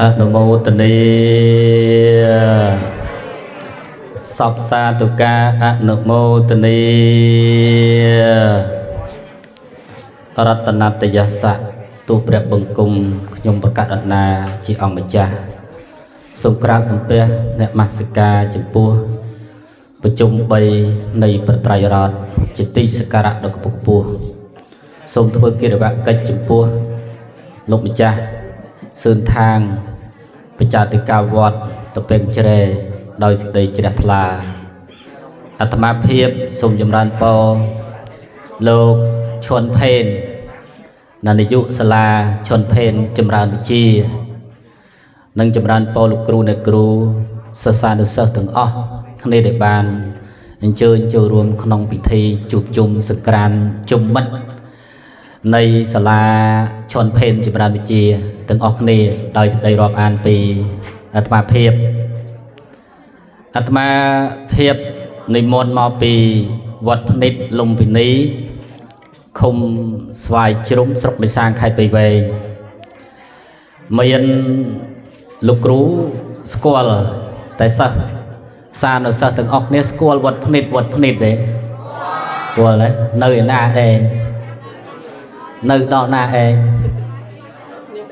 อนุโมทนีสัพสาตุกาอนุโมทนีรัตนัตยัสสะตุเปรียบบังกุมขยมประกาศนาจีองบัจจาสงกรานต์สัมเพเนมัสกาจิมปัวประจุมใบในประไตรรัตจิตติสการะดอกปุกปัวทรงทบกิริวะกัจจิมปัวลงบัจจาสื่อทางประจาติกาวอดตะเป็นเจเรโดยสิเดจรัตลาอัตมาเพียบสมจำรันปอโลกชนเพนนันยุสลาชนเพนจำรันจีนังจำรันปอลูกครูในครูสสานุเสถึงอ้อขณะเดบานเชิญเจอรวมขนมพิธีจูบจุ่มสกรานจุ่มมัดในสลาชนเพนจำรันวิจีถึงออกนี้โดยได้รอบอ่านปีอัตมาเพียบในมณฑลมาปีวัดพนิษลงพินีคมสวายจุ่มสกไม่สร้างใครไปเวเมียนลูกรู้สกอลแต่สักซาโนสักถึงออกนี้สกอลวัดพนิษเลยกลัวเลยเนยหน้าเองเนยดอกหน้าเอง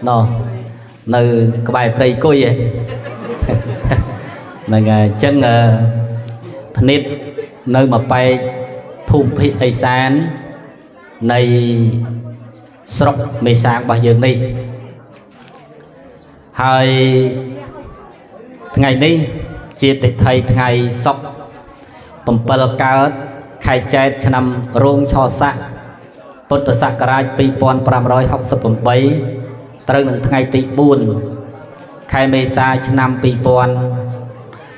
นอเนยกระบายปลายกุ้ยนั่นไงจังพนิษเนยมาไปภูมิพิไอซานในสกไม่สร้างบาเยนี่ให้ไงนี้จีติไทยไงสกปุ่มเปลกาไข่ใจชนำโรงชอสะปุตตะสักราชปีปอนปรามร้อย68ตรึงหนึ่งไงติบุญไข่เมษาชนำปีปอน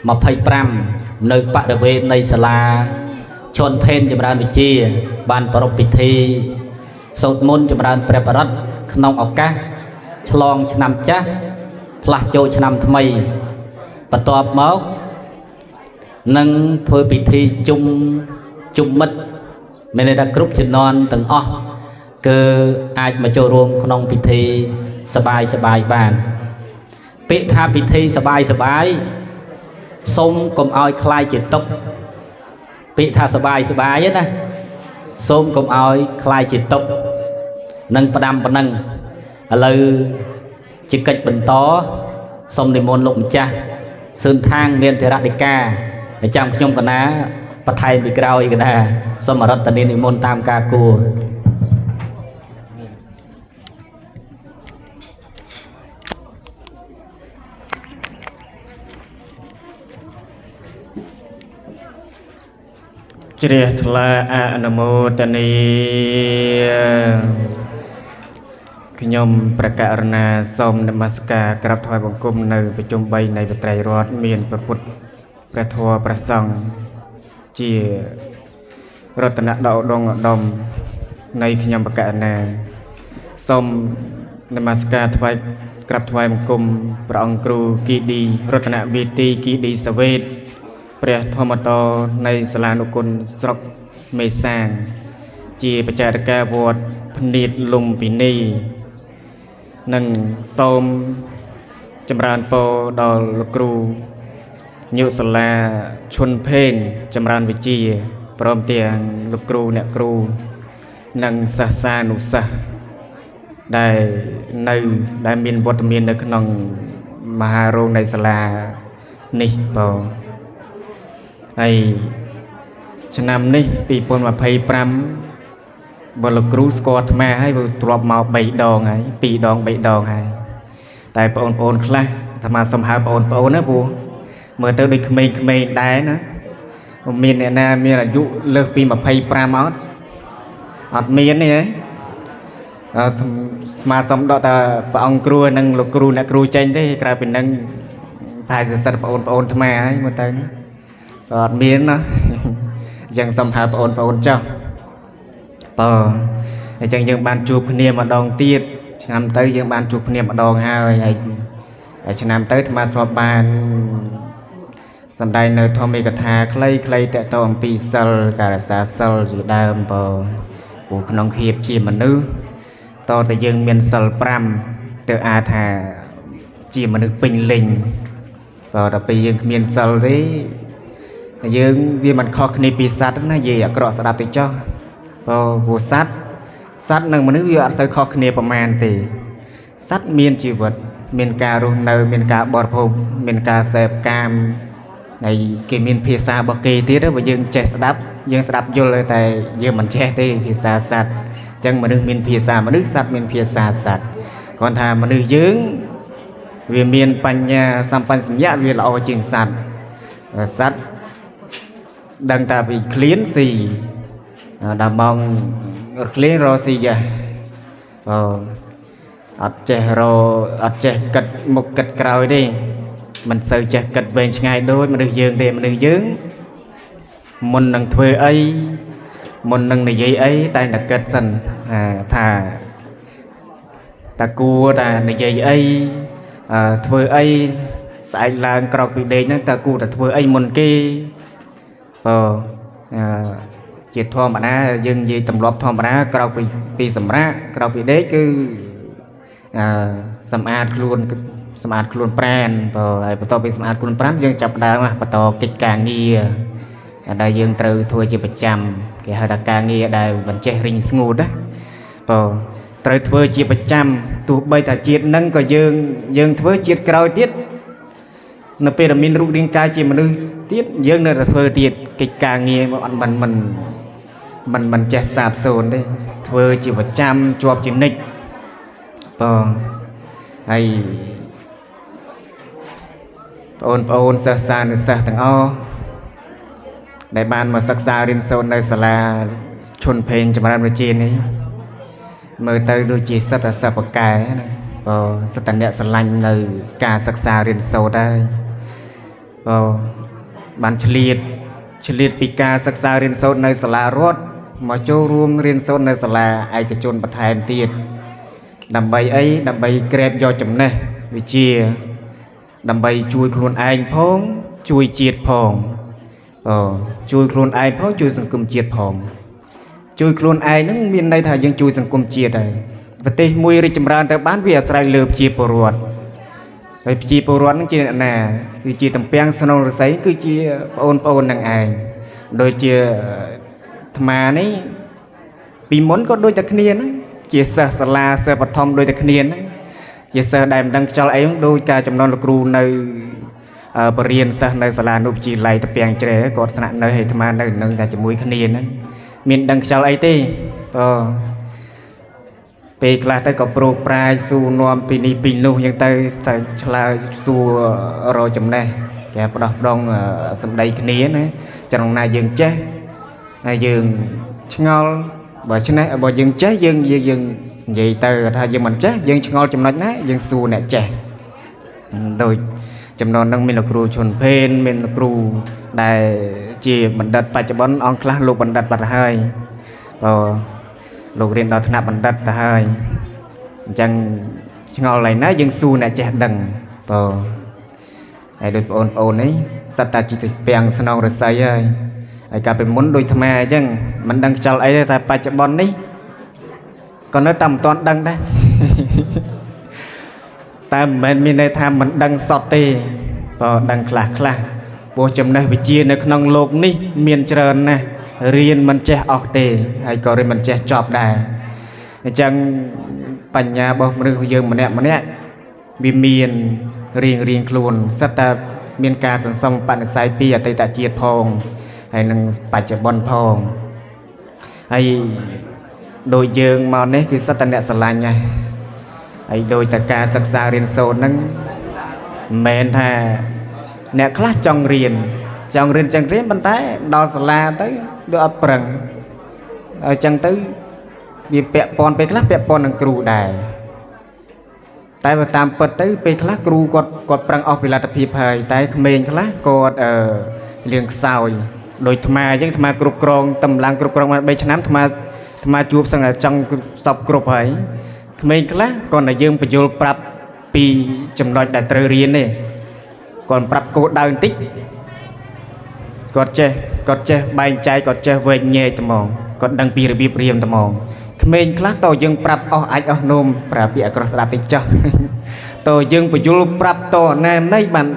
มาไพ่ปรำในปะระเวในสลาชนเพนจำรานวิจีบานปรบปิธีสดมุนจำรานเปรปรัตขนมออกกะฉลองชนำจ้าพลาโจชนำทำไมปตอบมอกนั่งถวยปิธีจุ่มมัดไม่ได้ดักกรุบจุดนอนตึงอ้อคืออาจมาโจรวมขนมพิธีสบายบ้านปิธาพิธีสบายส้มกลมอ้อยคลายจิตตกปิธาสบายนะส้มกลมอ้อยคลายจิตตกนั่งประดำประนังอะไรจิกเกิดเป็นต้อส้มในมณฑลลงจ้าซึ่งทางเมียนเทระดิกาในจำขยมกันนะปะไทยมีกราวอีกนะสมรัตนินิมนต์ตามกากูเจริญทลาอนุโมทนีขยมประกาศนาสมนมัสการกราบถวายบังคมในประชุมใบในประไตรรัตน์เมียนพระพุทธพระธรรมพระสงฆ์เจียรัตนดาวดงดมในขยมประกาศนาสมนมัสการถวายกราบถวายบังคมพระองค์ครูกีดีรัตนบีตีกีดีสเวทพระธรรมโตในสลานุกุลสกเมสางจีประจารกาบวชพนิษลุมปินีหนึ่งส้มจำรานโปดอลกรูยุสลาชนเพนจำรานวิจีพร้อมเตียงลูกครูเนี่ยครูหนึ่งสาสานุสะได้มีบทเมียนในขนมมหาโรงในสลานี่เปล่าไอชนำนี่ปีปนมาไพ่ปรำบลกรูสกอตมาให้ตรวจมาใบดองไงปีดองใบดองไงแต่ปนคลาธรรมะสมหาปนนะบูเมื่อเติมด้วยเขมรได้นะมีเนี่ยนะมีอายุเลิกปีมาไพ่ปรำอดมีนี่ไงมาสมดอแต่ปองครูนั่งลูกครูนักครูเจนได้กลายเป็นนั่งภายสัตว์ปนทำไมไอ้เมื่อเติมอดมีนะยังสมหาปนเจ้าปอจังยังบานจูบเนียมาดองตีดชนำเตยยังบานจูบเนียมาดองห้าไอ้ชนำเตยธรรมะสอบบานสำได้เนยทอมีกระทาใครแต่ตองปีเซลการสาเซลอยู่ได้ปอปูขนมเขียบชีมันนึต่อแต่ยังเมียนเซลปรำเตออาธา ជាមនុស្សពេញលេញបើដល់ពេលយើងគ្មានសិលទេយើងវាមិនខុសគ្នាពីសត្វណានិយាយអាក្រក់ស្ដាប់ទៅចុះបើព្រោះសត្វនិងមនុស្សវាអត់សូវខុសគ្នាប្រមាណទេសត្វមានជីវិតមានការរស់នៅមានការបរិភោគមានការសេពកាមហើយគេមានភាសារបស់គេទៀតបើយើងចេះស្ដាប់យើងស្ដាប់យល់តែយើងមិនចេះទេភាសាសត្វអញ្ចឹងមនុស្សមានភាសាមនុស្សសត្វមានភាសាសត្វគាត់ថាមនុស្សយើងវាមានបញ្ញាសម្បញ្ញៈវាល្អជាងសត្វសត្វដឹងតែពីឃ្លានស៊ីដល់ម៉ោងឃ្លានរកស៊ីចាអត់ចេះអត់ចេះគិតមុខគិតក្រោយទេមិនសូវចេះគិតវែងឆ្ងាយដូចមនុស្សយើងទេមនុស្សយើងមុននឹងធ្វើអីមុននឹងនិយាយអីតែតែគិតសិនថាតើគួរតែនិយាយអីធ្វើអីស្អែកឡើងក្រោកពីដេកហ្នឹងតើគួរតែធ្វើអីមុនគេជាធម្មតាយើងនិយាយទម្លាប់ធម្មតាក្រោកពីសម្រាកក្រោកពីដេកគឺសម្អាតខ្លួនប្រាណហើយបន្ទាប់ពីសម្អាតខ្លួនប្រាណយើងចាប់ដើមបន្តកិច្ចការងារដែលយើងត្រូវធ្វើជាប្រចាំគេហៅថាការងារដែលមិនចេះរីងស្ងួតណាត្រូវធ្វើជាប្រចាំទោះបីតែជាតិនឹងក៏យើងធ្វើជាតិក្រោយទៀតនៅពេលដែលមានរូបរាងកាយជាមនុស្សទៀតយើងនៅតែធ្វើទៀតកិច្ចការងារមិនចេះសាបសូន្យទេធ្វើជាប្រចាំជាប់ជានិច្ចហើយបងប្អូនសិស្សសានុសិស្សទាំងអស់ដែលបានមកសិក្សារៀនសូត្រនៅសាលាឈុនភេងចម្រើនវិជ្ជានេះមើលទៅដូចជាសិទ្ធិសិស្សបកែណាសិទ្ធិអ្នកស្រឡាញ់នៅការសិក្សារៀនសូត្រហើយបានឆ្លៀតពីការសិក្សារៀនសូត្រនៅសាលារដ្ឋមកចូលរួមរៀនសូត្រនៅសាលាឯកជនបន្ថែមទៀតដើម្បីអីដើម្បីក្រេបយកចំណេះវិជ្ជាដើម្បីជួយខ្លួនឯងផងជួយជាតិផងជួយខ្លួនឯងផងជួយសង្គមជាតិផងជួយខ្លួនឯងហ្នឹងមានន័យថាយើងជួយសង្គមជាតិហើយប្រទេសមួយរីកចម្រើនទៅបានវាអាស្រ័យលើប្រជាពលរដ្ឋហើយប្រជាពលរដ្ឋហ្នឹងជាអ្នកណាគឺជាតំពាំងស្នងរស័យគឺជាបងប្អូននឹងឯងដូចជាអាត្មានេះពីមុនក៏ដូចតែគ្នាហ្នឹងជាសិស្សសាលាសិស្សបឋមដូចតែគ្នាហ្នឹងជាសិស្សដែលមិនដឹងខ្យល់អីហ្នឹងដូចការចំនួនលោកគ្រូនៅបរិញ្ញាសិស្សនៅសាលាអនុវិទ្យាល័យតាពាំងជ្រែគាត់ស្នាក់នៅឲ្យអាត្មានៅនឹងតែជាមួយគ្នាហ្នឹងមានដឹងខ្យល់អីទេពេលខ្លះទៅក៏ប្រូកប្រាយសួរនាំពីនេះពីនោះយ៉ាងទៅឆ្លើយសួររកចំណេះគេផ្ដោះផ្ដងសម្ដីគ្នាណាចំណងណាយើងចេះហើយយើងឆ្ងល់បើឆ្នេះបើយើងចេះយើងនិយាយទៅថាយើងមិនចេះយើងឆ្ងល់ចំណុចណាយើងសួរអ្នកចេះដូចចំណងនឹងមានលោកគ្រូឈុនភេនមានលោកគ្រូដែលជាបណ្ឌិតបច្ចុប្បន្នអង្គខ្លះលោកបណ្ឌិតបាត់ហើយលោករៀនដល់ថ្នាក់បណ្ឌិតទៅហើយអញ្ចឹងឆ្ងល់ឡើយណាយើងសួរអ្នកចេះដឹងហើយដូចបងប្អូននេះសត្វតាជីពាំងស្នងរស័យហើយកាលពីមុនដូចថ្មអញ្ចឹងមិនដឹងខ្យល់អីទេតែបច្ចុប្បន្ននេះក៏នៅតែមិនទាន់ដឹងដែរតែមិនមែនមានន័យថាមិនដឹងសតទេដឹងខ្លះព្រោះចំណេះវិជ្ជានៅក្នុងโลกនេះមានច្រើនណាស់រៀនមិនចេះអស់ទេហើយក៏រៀនមិនចេះចប់ដែរអញ្ចឹងបញ្ញារបស់មនុស្សយើងម្នាក់វាមានរៀងខ្លួនសិតតែមានការសន្សំបនិស្ស័យពីអតីតជាតិផងហើយនឹងបច្ចុប្បន្នផងហើយដូចយើងមកនេះគឺសិតតែអ្នកស្រឡាញ់ហើយដោយតែការសិក្សារៀនសូត្រហ្នឹងមិនមែនថាអ្នកខ្លះចង់រៀនប៉ុន្តែដល់សាលាទៅដូចអត់ប្រឹងអញ្ចឹងទៅវាពាក់ព័ន្ធពេលខ្លះពាក់ព័ន្ធនឹងគ្រូដែរតែបើតាមពិតទៅពេលខ្លះគ្រូគាត់ប្រឹងអស់ពីលទ្ធភាពហើយតែក្មេងខ្លះគាត់លៀងខ្សោយដោយអាត្មាអញ្ចឹងអាត្មាគ្រប់គ្រងតម្លឹងគ្រប់គ្រងមក3ឆ្នាំអាត្មាជួបសឹងតែចង់សពគ្រប់ហើយក្មេងខ្លះគាត់តែយើងបញ្យល់ប្រាប់ពីចំណុចដែលត្រូវរៀនទេគាត់ប្រាប់គោលដៅបន្តិចគាត់ចេះបែងចែកគាត់ចេះវែងញែកត្មងគាត់ដឹងពីរបៀបរៀនត្មង ក្មេងខ្លះតើយើងប្រាប់អស់អាចអស់នោមប្រាប់ពីអក្រក់ស្ដាប់តិចចុះតើយើងបញ្យល់ប្រាប់តណែណៃបាន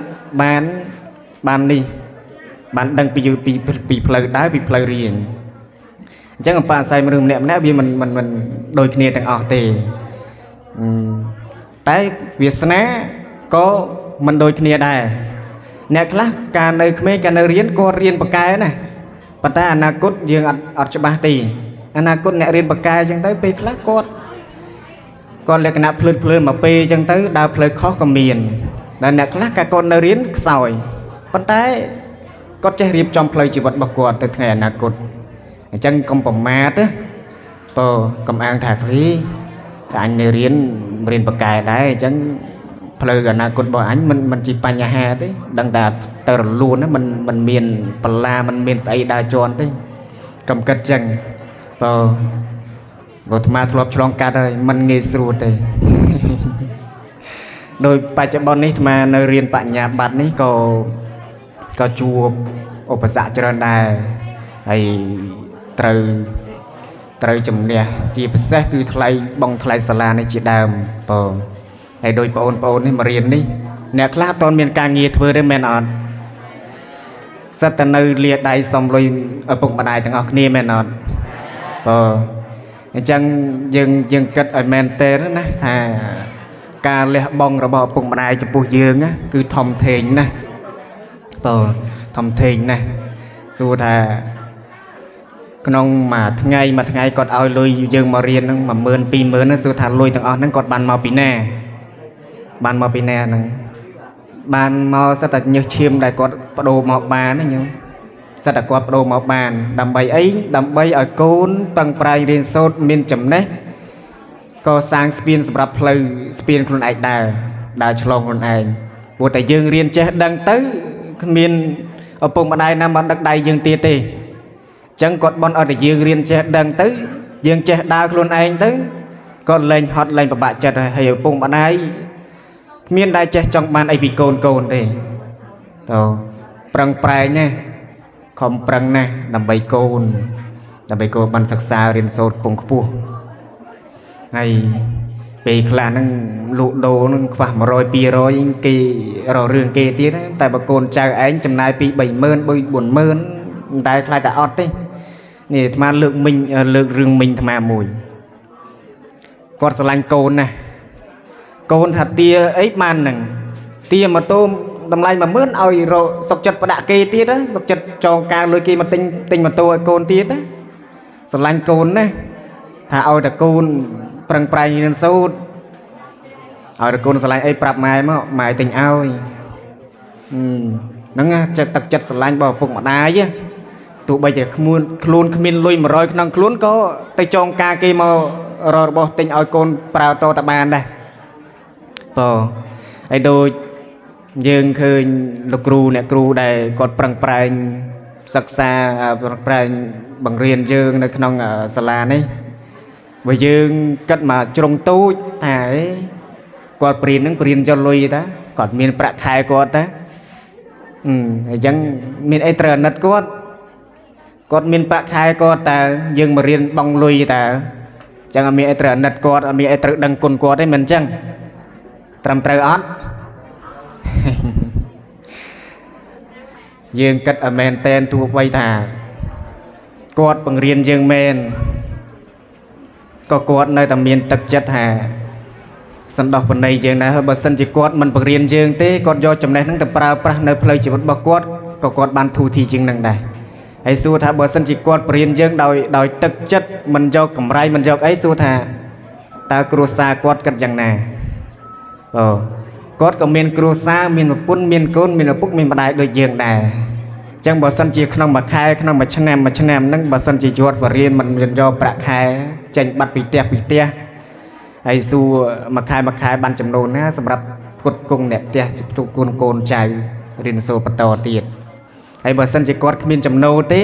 នេះបានដឹងពីផ្លូវដើរពីផ្លូវរៀងអញ្ចឹងអំប៉ាអាស្រ័យមនុស្សម្នាក់វាមិនដូចគ្នាទាំងអស់ទេតែវាសនាក៏មិនដូចគ្នាដែរអ្នកខ្លះការនៅក្មេងការនៅរៀនគាត់រៀនបកែណាប៉ុន្តែអនាគតយើងអត់ច្បាស់ទេអនាគតអ្នករៀនបកែអញ្ចឹងទៅពេលខ្លះគាត់លក្ខណៈភ្លើតមកពេលអញ្ចឹងទៅដើរផ្លូវខុសក៏មានតែអ្នកខ្លះក៏គាត់នៅរៀនខ្សោយប៉ុន្តែគាត់ចេះរៀបចំផ្លូវជីវិតរបស់គាត់ទៅថ្ងៃអនាគតអញ្ចឹងកុំប្រមាទណាបើកុំអាងថាគ្រីតែអញនៅរៀនបកែដែរអញ្ចឹងផ្លូវអនាគតរបស់អញមិនជាបញ្ហាទេដឹងតែទៅរលូនណាมันមានបលាมันមានស្អីដើរជន់ទេកុំគិតអញ្ចឹងបើអាត្មាធ្លាប់ឆ្លងកាត់ហើយมันងាយស្រួលទេដោយបច្ចុប្បន្ននេះអាត្មានៅរៀនបញ្ញាបត្រនេះក៏ជួបឧបសគ្គច្រើនដែរហើយត្រូវជំនះជាពិសេសគឺថ្លៃបង់ថ្លៃសាលានេះជាដើមបងហើយដោយបងប្អូននេះមករៀននេះអ្នកខ្លះអត់មានការងារធ្វើទេមែនអត់សិតតែនៅលាដៃសំលុយឪពុកម្ដាយទាំងអស់គ្នាមែនអត់បងអញ្ចឹងយើងគិតឲ្យមែនទេណាថាការលះបង់របស់ឪពុកម្ដាយចំពោះយើងគឺធំធេងណាបងធំធេងណាសួរថាក្នុងមួយថ្ងៃគាត់ឲ្យលុយយើងមករៀនហ្នឹង 10000 20000 ហ្នឹងសួរថាលុយទាំងអស់ហ្នឹងគាត់បានមកពីណាហ្នឹងបានមកសិតតែញើសឈាមដែលគាត់បដូរមកបានណាញោមសិតតែគាត់បដូរមកបានដើម្បីអីដើម្បីឲ្យកូនតឹងប្រែងរៀនសូត្រមានចំណេះក៏សាងស្ពានសម្រាប់ផ្លូវស្ពានខ្លួនឯងដើរឆ្លងខ្លួនឯងព្រោះតែយើងរៀនចេះដឹងទៅគ្មានឪពុកម្ដាយណាមកដឹកដៃយើងទៀតទេអញ្ចឹងគាត់បន់ឲ្យតែយើងរៀនចេះដឹងទៅយើងចេះដើរខ្លួនឯងទៅគាត់លែងហត់លែងពិបាកចិត្តហើយឪពុកម្ដាយគ្មានដែលចេះចង់បានអីពីកូនទេតើប្រឹងប្រែងណាខំប្រឹងណាស់ដើម្បីកូនបានសិក្សារៀនសូត្រពងខ្ពស់ហើយពេលខ្លះហ្នឹងលក់ដូរហ្នឹងខ្វះ100 200គេរករឿងគេទៀតតែបើកូនចៅឯងចំណាយពី30000 40000តែខ្លាចតែអត់ទេនេះអាត្មាលើករឿងមិញអាត្មាមួយគាត់ស្រឡាញ់កូនណាកូនថាទាអីបានហ្នឹងទាម៉ូតូតម្លៃ10000ឲ្យរកសុកចិត្តផ្ដាក់គេទៀតសុកចិត្តចងការលុយគេមកទិញម៉ូតូឲ្យកូនទៀតស្រឡាញ់កូនណាថាឲ្យតែកូនប្រឹងប្រែងរៀនសូត្រឲ្យតែកូនស្រឡាញ់អីប្រាប់ម៉ែមកម៉ែទិញឲ្យហ្នឹងចិត្តទឹកចិត្តស្រឡាញ់របស់ឪពុកម្ដាយទោះបីជាខ្លួនគ្មានលុយ100ក្នុងខ្លួនក៏ទៅចងការគេមករករបស់ទិញឲ្យកូនប្រើតតបានដែរបងហើយដូចយើងឃើញលោកគ្រូអ្នកគ្រូដែលគាត់ប្រឹងប្រែងសិក្សាប្រឹងប្រែងបង្រៀនយើងនៅក្នុងសាលានេះបើយើងគិតមកជ្រុងទូចថាគាត់ព្រៀននឹងព្រៀនយកលុយតាគាត់មានប្រាក់ខែគាត់តាអញ្ចឹងមានអីត្រូវអាណិតគាត់មានប្រាក់ខែគាត់តើយើងមករៀនបង់លុយតើអញ្ចឹងអត់មានអីត្រូវអាណិតគាត់អត់មានអីត្រូវដឹងគុណគាត់ទេមិនអញ្ចឹងត្រឹមត្រូវអត់យើងគិតឲ្យមែនតែនទោះបីថាគាត់បង្រៀនយើងមែនក៏គាត់នៅតែមានទឹកចិត្តថាសន្តោសបណីយើងដែរហើយបើសិនជាគាត់មិនបង្រៀនយើងទេគាត់យកចំណេះហ្នឹងទៅប្រើប្រាស់នៅផ្លូវជីវិតរបស់គាត់ក៏គាត់បានធូរធីជាងនឹងដែរហើយសួរថាបើសិនជាគាត់បង្រៀនយើងដោយទឹកចិត្តមិនយកកម្រៃមិនយកអីសួរថាតើគ្រួសារគាត់គិតយ៉ាងណាគាត់ក៏មានគ្រួសារមានប្រពន្ធមានកូនមានឪពុកមានម្ដាយដូចយើងដែរអញ្ចឹងបើសិនជាក្នុងមួយខែក្នុងមួយឆ្នាំហ្នឹងបើសិនជាយត់បរៀនមិនយកប្រាក់ខែចេញបាត់ពីផ្ទះហើយសួរមួយខែបានចំណូលណាសម្រាប់ផ្គត់ផ្គង់អ្នកផ្ទះជួបកូនចៅរៀនសូត្របន្តទៀតហើយបើសិនជាគាត់គ្មានចំណូលទេ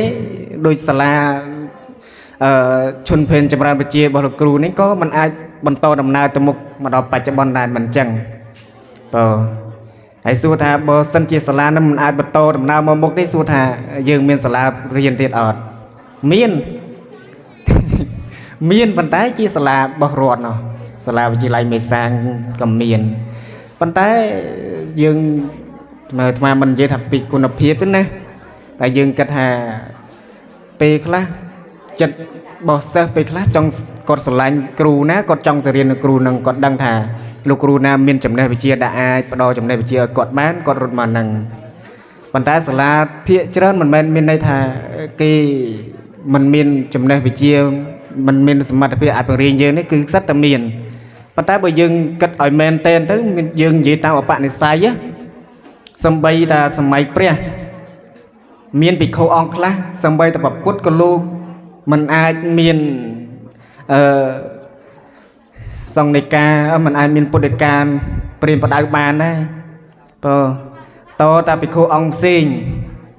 ដូចសាលាឈុនភេនចម្រើនវិជ្ជារបស់លោកគ្រូនេះក៏មិនអាចបន្តដំណើរទៅមុខមកដល់បច្ចុប្បន្នដែរមិនអញ្ចឹងហើយសួរថាបើសិនជាសាលានឹងមិនអាចបន្តដំណើរមកមុខទេសួរថាយើងមានសាលារៀនទៀតអត់មាន miên bàn tay chia sả là bờ ruột nó sả là chỉ lại mấy sang cầm miên bàn tay dương mà mình chỉ thập bị quân phiếp thế này là dương cách hà pe khla chật bỏ sơ pe khla trong cột sả lạnh cừu ná cột trong sả riêng cừu nằng cột đăng thà lục cừu nam miên chấm này bị chia đã ai đo chấm này bị chia cột bán cột rụt mà nằng bàn tay sả là phía trên mình miên đây thà cái mình miên chấm này bị chia mình miênสมรรถភាពអាចបង្រៀនយើងនេះគឺសិតតែមានប៉ុន្តែបើយើងគិតឲ្យមែនតែនទៅយើងនិយាយតាមអបនិស្ស័យសំបីតាសម័យព្រះមានភិក្ខុអង្គខ្លះសំបីតាពុទ្ធក៏លោកមិនអាចមានសង្ឃនិកាមិនអាចមានពុទ្ធិកាព្រានបដៅបានដែរតតាភិក្ខុអង្គផ្សេង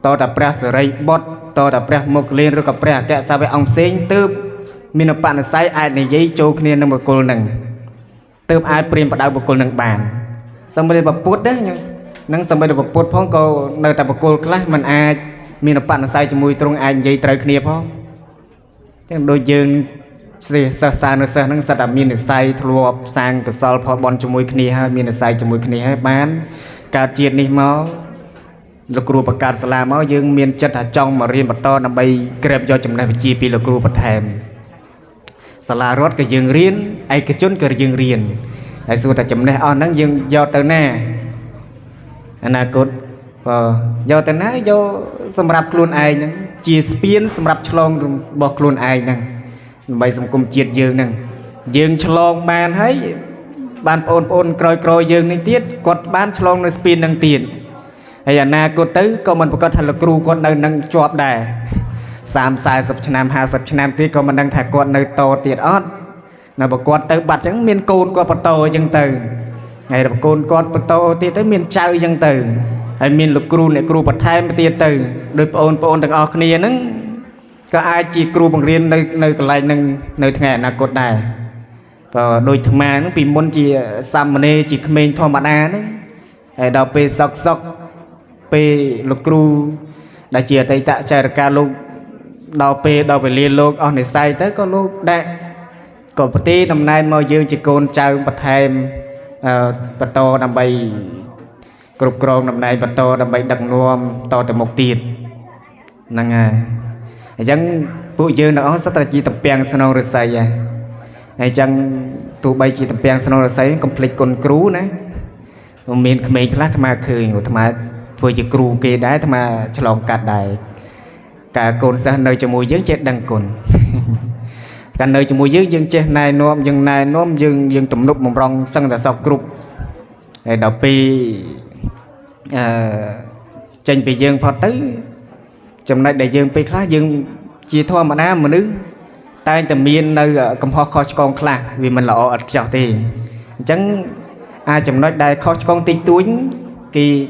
តតាព្រះសិរីបុត្រតតាព្រះមុគលានឬក៏ព្រះអគ្គសាវកអង្គផ្សេងទើបមានបនិស្ស័យអាចនិយាយចូលគ្នានឹងបុគ្គលនឹងទើបអាចព្រានបដៅបុគ្គលនឹងបានសំបីតែពុទ្ធដែរនឹងសំបីតែពុទ្ធផងក៏នៅតែបុគ្គលខ្លះមិនអាចមានបនិស្ស័យជាមួយទ្រង់អាចនិយាយត្រូវគ្នាផងទាំងដូចយើងសិស្សសានុសិស្សនឹងសិតតែមាននិស្ស័យធ្លាប់សាងកុសលផលបុណ្យជាមួយគ្នាហើយមាននិស្ស័យជាមួយគ្នាហើយបានកើតជាតិនេះមកលោកគ្រូបង្កើតសាលាមកយើងមានចិត្តថាចង់មករៀនបន្តដើម្បីក្រេបយកចំណេះវិជ្ជាពីលោកគ្រូបន្ថែមសាលារដ្ឋក៏យើងរៀនឯកជនក៏យើងរៀនហើយសួរថាចំណេះអស់ហ្នឹងយើងយកទៅណាអនាគតយកទៅណាយកសម្រាប់ខ្លួនឯងហ្នឹងជាស្ពានសម្រាប់ឆ្លងរបស់ខ្លួនឯងហ្នឹងដើម្បីសង្គមជាតិយើងហ្នឹងយើងឆ្លងបានហើយបានបងប្អូនក្រោយយើងនេះទៀតគាត់បានឆ្លងនៅស្ពានហ្នឹងទៀតហើយអនាគតទៅក៏មិនប្រកាសថាលោកគ្រូគាត់នៅនឹងជាប់ដែរ30-40 ឆ្នាំ50ឆ្នាំទៀតក៏មិនដឹងថាគាត់នៅតទៀតអត់នៅបើគាត់ទៅបាត់អញ្ចឹងមានកូនគាត់បន្តអញ្ចឹងទៅហើយបើកូនគាត់បន្តទៀតទៅមានចៅអញ្ចឹងទៅហើយមានលោកគ្រូអ្នកគ្រូបន្ថែមទៀតទៅដោយបងប្អូនទាំងអស់គ្នាហ្នឹងក៏អាចជាគ្រូបង្រៀននៅកន្លែងហ្នឹងនៅថ្ងៃអនាគតដែរបើដូចអាត្មាហ្នឹងពីមុនជាសាមណេរជាក្មេងធម្មតាហ្នឹងហើយដល់ពេលសុកពេលលោកគ្រូដែលជាអតីតចៅរកាលោកដល់ពេលដល់វេលាលោកអស់និស្ស័យទៅក៏លោកដាក់ក៏ប្រទីតំណែងមកយើងជាកូនចៅបន្ថែមបន្តដើម្បីគ្រប់គ្រងតំណែងបន្តដើម្បីដឹកនាំតទៅមុខទៀតហ្នឹងហើយអញ្ចឹងពួកយើងទាំងអស់សុទ្ធតែជាតំពាំងស្នងរិស័យហើយអញ្ចឹងទោះបីជាតំពាំងស្នងរិស័យកុំភ្លេចគុណគ្រូណាមានក្មេងខ្លះអាត្មាឃើញអាត្មាធ្វើជាគ្រូគេដែរអាត្មាឆ្លងកាត់ដែរការកូនសិស្សនៅជាមួយយើងចេះដឹងគុណកាលនៅជាមួយយើងចេះណែនាំយើងទំនុកបំរុងសឹងតែសពគ្រប់ហើយដល់ពេលចេញពីយើងផុតទៅចំណុចដែលយើងពេលខ្លះយើងជាធម្មតាមនុស្សតែងតែមាននៅកំហុសខុសឆ្គងខ្លះវាមិនល្អឥតខ្ចោះទេអញ្ចឹងអាចចំណុចដែលខុសឆ្គងតិចតួច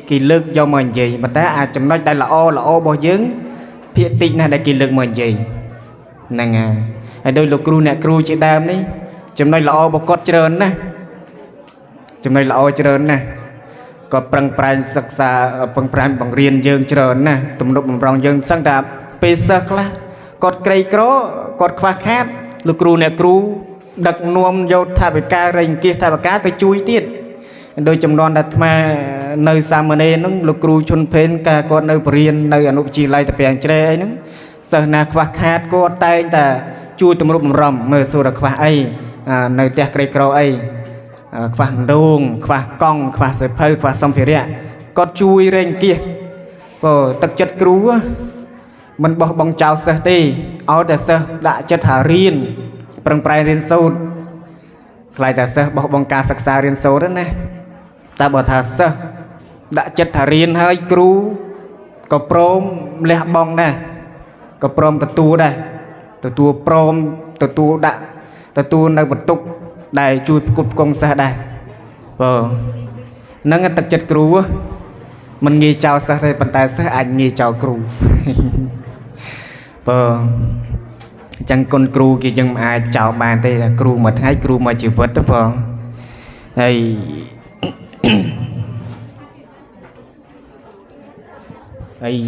គេលើកយកមកនិយាយប៉ុន្តែអាចចំណុចដែលល្អរបស់យើងភាគតិចណាស់ដែលគេលើកមកនិយាយហ្នឹងហើយដោយលោកគ្រូអ្នកគ្រូជាដើមនេះចំណុចល្អរបស់គាត់ច្រើនណាស់ចំណុចល្អច្រើនណាស់គាត់ប្រឹងប្រែងសិក្សាប្រឹងប្រែងបង្រៀនយើងច្រើនណាស់ទំនុកបំរុងយើងសឹងតែពេលសិស្សខ្លះគាត់ក្រីក្រគាត់ខ្វះខាតលោកគ្រូអ្នកគ្រូដឹកនាំយកថវិការែងគៀសថវិកាទៅជួយទៀតដោយចំនួនដែលអាត្មានៅសាមណេរហ្នឹងលោកគ្រូឈុនភេនការគាត់នៅបរៀននៅអនុវិទ្យាល័យតាពាំងជ្រែអីហ្នឹងសិស្សណាខ្វះខាតគាត់តែងតែជួយទំនុកបំរុងមើលសួរថាខ្វះអីនៅផ្ទះក្រីក្រអីខ្វះដងខ្វះកង់ខ្វះសៀវភៅខ្វះសម្ភារៈគាត់ជួយរែងគៀសបើទឹកចិត្តគ្រូមិនបោះបង់ចោលសិស្សទេឲ្យតែសិស្សដាក់ចិត្តថារៀនប្រឹងប្រែងរៀនសូត្រខ្លាចតែសិស្សបោះបង់ការសិក្សារៀនសូត្រណាតែបើថាសិស្សដាក់ចិត្តថារៀនហើយគ្រូក៏ព្រមលះបង់ដែរក៏ព្រមទទួលដែរទទួលព្រមទទួលដាក់ទទួលនៅបន្ទុកដែលជួយផ្គត់ផ្គង់សិស្សដែរបើហ្នឹងទឹកចិត្តគ្រូមិនងាយចោលសិស្សទេប៉ុន្តែសិស្សអាចងាយចោលគ្រូបើអញ្ចឹងគុណគ្រូគេយើងមិនអាចចោលបានទេគ្រូមួយថ្ងៃគ្រូមួយជីវិតទេបងហើយ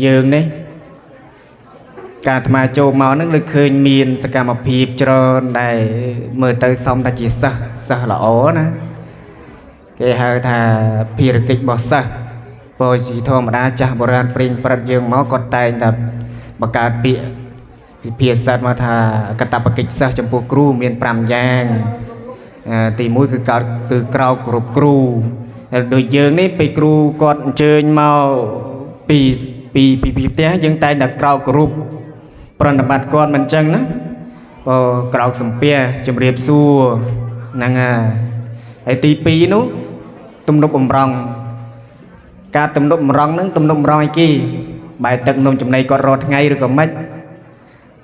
យើងនេះ ការអាត្មាចូលមកហ្នឹងលើឃើញមានសកម្មភាពច្រើនដែលមើលទៅសមតែជាសិស្សល្អណាគេហៅថាភារកិច្ចរបស់សិស្សព្រោះជាធម្មតាចាស់បុរាណព្រៀងប្រិតយើងមកគាត់តែងតែបង្កើតពាក្យពិភាក្សាមកថាកតបកិច្ចសិស្សចំពោះគ្រូមាន5យ៉ាងទី1គឺក្រោកគ្រប់គ្រូដូចយើងនេះពេលគ្រូគាត់អញ្ជើញមកពីផ្ទះយើងតែងតែក្រោកគ្រប់ប្រណិប័តគាត់មិនអញ្ចឹងណាក្រោកសំពះជំរាបសួរហ្នឹងហើយទី2នោះទំនុកបំរុងការទំនុកបំរុងហ្នឹងទំនុកបំរុងអីគេបាយទឹកនំចំណីគាត់រត់ថ្ងៃឬក៏មិន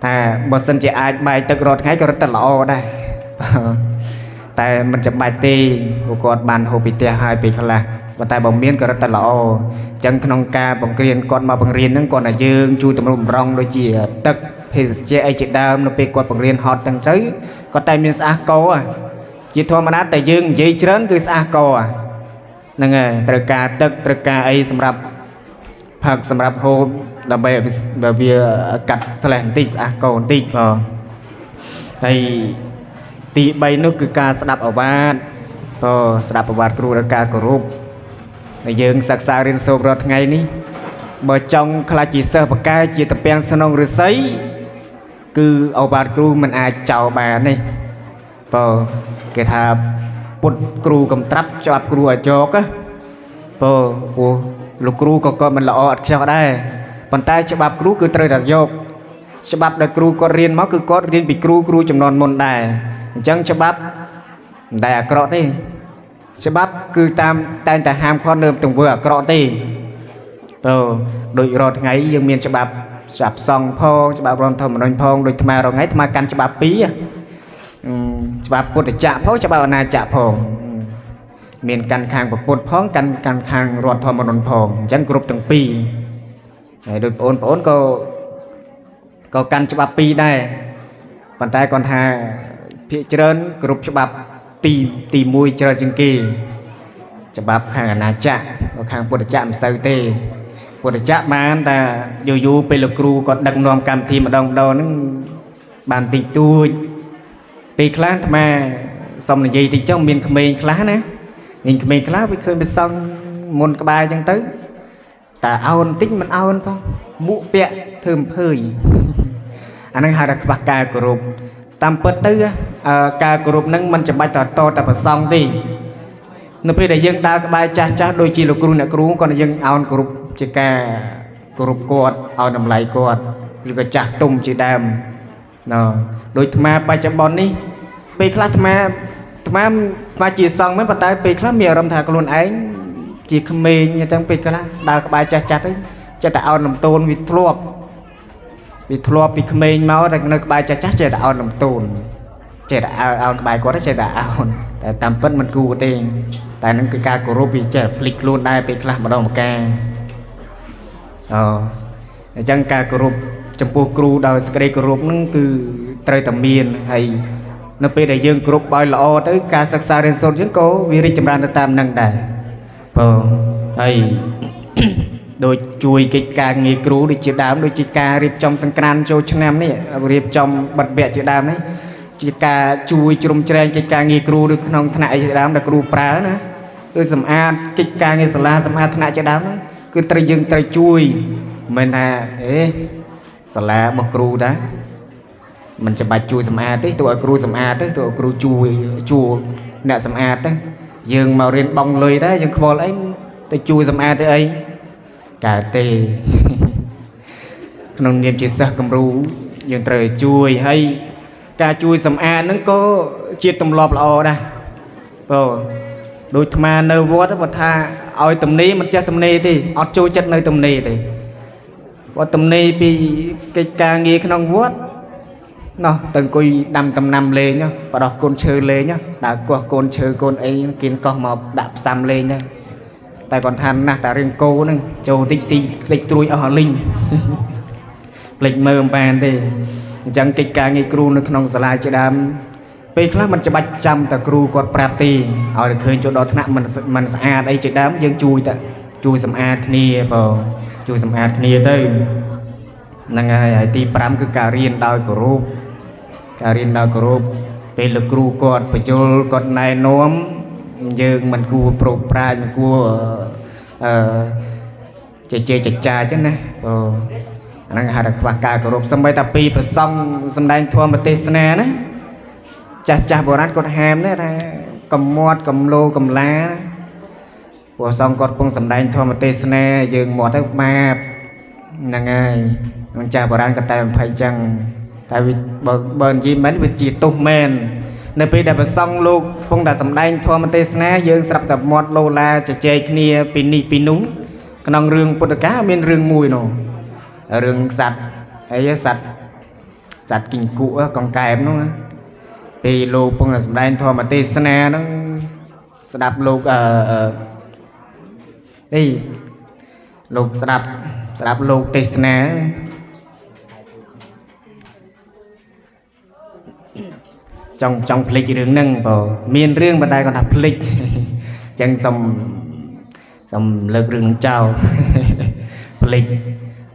ថាបើសិនជាអាចបាយទឹករត់ថ្ងៃក៏រត់តែល្អដែរតែមិនចាំបាច់ទេពួកគាត់បានហូបពីផ្ទះហើយពេលខ្លះប៉ុន្តែបើមានក៏រត់តែល្អអញ្ចឹងក្នុងការបង្រៀនគាត់មកបង្រៀនហ្នឹងគាត់ថាយើងជួយទំនុកបំរុងដូចជាទឹកភេសជ្ជៈអីជាដើមនៅពេលគាត់បង្រៀនហត់ទាំងទៅគាត់តែមានស្អាតកជាធម្មតាតែយើងនិយាយច្រើនគឺស្អាតកហ្នឹងហើយត្រូវការទឹកត្រូវការអីសម្រាប់ផឹកសម្រាប់ហូបដើម្បីវាកាត់ស្លេះបន្តិចស្អាតកបន្តិចហើយទី3នោះគឺការស្ដាប់អាវាតស្ដាប់អាវាតគ្រូដល់ការគោរពហើយយើងសិក្សារៀនសូត្ររាល់ថ្ងៃនេះបើចង់ខ្លាចជាសិស្សបកែជាតំពាំងស្នងឫស្សីគឺអាវាតគ្រូមិនអាចចោលបានទេគេថាពុតគ្រូកំត្រាប់ចាប់គ្រូឲ្យចោកព្រោះលោកគ្រូក៏គាត់មិនល្អអត់ខ្ចោះដែរប៉ុន្តែច្បាប់គ្រូគឺត្រូវតែយកច្បាប់ដែលគ្រូគាត់រៀនមកគឺគាត់រៀនពីគ្រូចំនួនមុនដែរអញ្ចឹងច្បាប់មិនដែលអាក្រក់ទេច្បាប់គឺតែងតែហាមឃាត់នៅទង្វើអាក្រក់ទេដូចរាល់ថ្ងៃយើងមានច្បាប់សង្ឃផងច្បាប់រដ្ឋធម្មនុញ្ញផងដូចថ្មរងៃថ្មកាន់ច្បាប់2ច្បាប់ពុទ្ធចក្រផងច្បាប់អាណាចក្រផងមានកាន់ខាងពុទ្ធផងកាន់ខាងរដ្ឋធម្មនុញ្ញផងអញ្ចឹងគ្រប់ទាំងពីរហើយដូចបងប្អូនក៏កាន់ច្បាប់2ដែរប៉ុន្តែគាត់ថាភាគច្រើនគ្រប់ច្បាប់ទី1ច្រើនជាងគេច្បាប់ខាងអាណាចក្រខាងពុទ្ធចក្រមិនសូវទេពុទ្ធចក្របានតែយូរពេលលោកគ្រូគាត់ដឹកនាំកម្មវិធីម្ដងហ្នឹងបានតិចតួចពេលខ្លះអាត្មាសុំនិយាយតិចចុះមានក្មេងខ្លះណាមានក្មេងខ្លះវាឃើញវាសង់មុនក្បែរអញ្ចឹងទៅតែអោនតិចមិនអោនផងមួកពាក់ធ្វើអំភើយអាហ្នឹងហៅថាខ្វះការគោរពតាមពិតទៅការគោរពហ្នឹងមិនចាំបាច់តែប្រសង់ទេនៅពេលដែលយើងដើរក្បែរចាស់ដូចជាលោកគ្រូអ្នកគ្រូគាត់យើងអោនគោរពជាការគោរពគាត់ឲ្យតម្លៃគាត់ឬក៏ចាស់ទុំជាដើមដូចអាត្មាបច្ចុប្បន្ននេះពេលខ្លះអាត្មាជាសង្ឃមែនប៉ុន្តែពេលខ្លះមានអារម្មណ៍ថាខ្លួនឯងជាក្មេងអញ្ចឹងពេលខ្លះដើរក្បែរចាស់ទៅចេះតែអោនលំទោនវាធ្លាប់ពីក្មេងមកតែនៅក្បែរចាស់ចេះតែអោនលំទោនចេះតែអោនក្បែរគាត់ចេះតែអោនតែតាមពិតមិនគួរទេតែនឹងគឺការគោរពវាចេះភ្លេចខ្លួនដែរពេលខ្លះម្ដងម្កាលអញ្ចឹងការគោរពចំពោះគ្រូដោយសេចក្តីគោរពហ្នឹងគឺត្រូវតែមានហើយនៅពេលដែលយើងគោរពឲ្យល្អទៅការសិក្សារៀនសូត្រយើងក៏វារីកចម្រើនទៅតាមនឹងដែរហើយដូចជួយកិច្ចការងារគ្រូដូចជាដើមដូចជាការរៀបចំសង្ក្រាន្តចូលឆ្នាំនេះរៀបចំបិទវគ្គជាដើមនេះជាការជួយជ្រោមជ្រែងកិច្ចការងារគ្រូឬក្នុងថ្នាក់អីជាដើមដែលគ្រូប្រើណាឬសម្អាតកិច្ចការងារសាលាសម្អាតថ្នាក់ជាដើមហ្នឹងគឺយើងត្រូវជួយមិនថាសាលារបស់គ្រូតាមិនចាំបាច់ជួយសម្អាតទេទោះឲ្យគ្រូសម្អាតទៅទោះឲ្យគ្រូជួយអ្នកសម្អាតទៅយើងមករៀនបងលុយដែរយើងខ្វល់អីទៅជួយសម្អាតទៅអីកើតទេក្នុងនាមជាសិស្សគំរូយើងត្រូវជួយហើយការជួយសម្អាតហ្នឹងក៏ជាទម្លាប់ល្អដែរដូចអាត្មានៅវត្តគាត់ថាឲ្យទំនេរមិនចេះទំនេរទេអត់ចូលចិត្តនៅទំនេរទេគាត់ទំនេរពីកិច្ចការងារក្នុងវត្តទៅអង្គុយដាំដំណាំលេងបដោះកូនឈើលេងដើរកោះកូនឈើកូនអីគៀនកោះមកដាក់ផ្សំលេងដែរតែគាត់ថាណាស់តែរឿងគោហ្នឹងចូលតិចស៊ីភ្លេចត្រួយអស់លីងភ្លេចមើលមិនបានទេអញ្ចឹងកិច្ចការងារគ្រូនៅក្នុងសាលាជាដើមពេលខ្លះមិនច្បាច់ចាំតែគ្រូគាត់ប្រាប់ទេឲ្យតែឃើញចូលដល់ថ្នាក់មិនស្អាតអីជាដើមយើងជួយសម្អាតគ្នាជួយសម្អាតគ្នាទៅហ năng ai tí pram cứ cà riêng đôi group cà riêng đôi group về lực cru cọt phải cho cọt này nóm dương mình cua pro pra mình cua chơi chà chứ nè năng hai đặc biệt cà group xong bây ta pi phải xong xong đánh thua một tê sne nè chà bộ nát cọt ham đấy ta cầm mót cầm lô cầm lá bộ xong cọt bông xong đánh thua một tê sne dương mót thức map năng aiมันจะบรานกระแตมไฟจังแต่เบิร์นยิ้มมันเป็นจีตุแมนในปีดับซ่องลูกพงดัดสำได้ทัวมันเตสนะยืงสลับกับมอดโลลาจะเจคเนียปีนี้ปีนุ้งขนองเรื่องปุตตะกะเป็นเรื่องมวยโนเรื่องสัตว์ไอ้สัตว์กินกุกองไก่นู้นปีลูกพงดัดสำได้ทัวมันเตสนะนู้นสลับลูกนี่ลูกสลับลูกเตสนะtrong phịch đường nâng vào miền riêng bên đây còn là phịch chân xong lực rừng trào phịch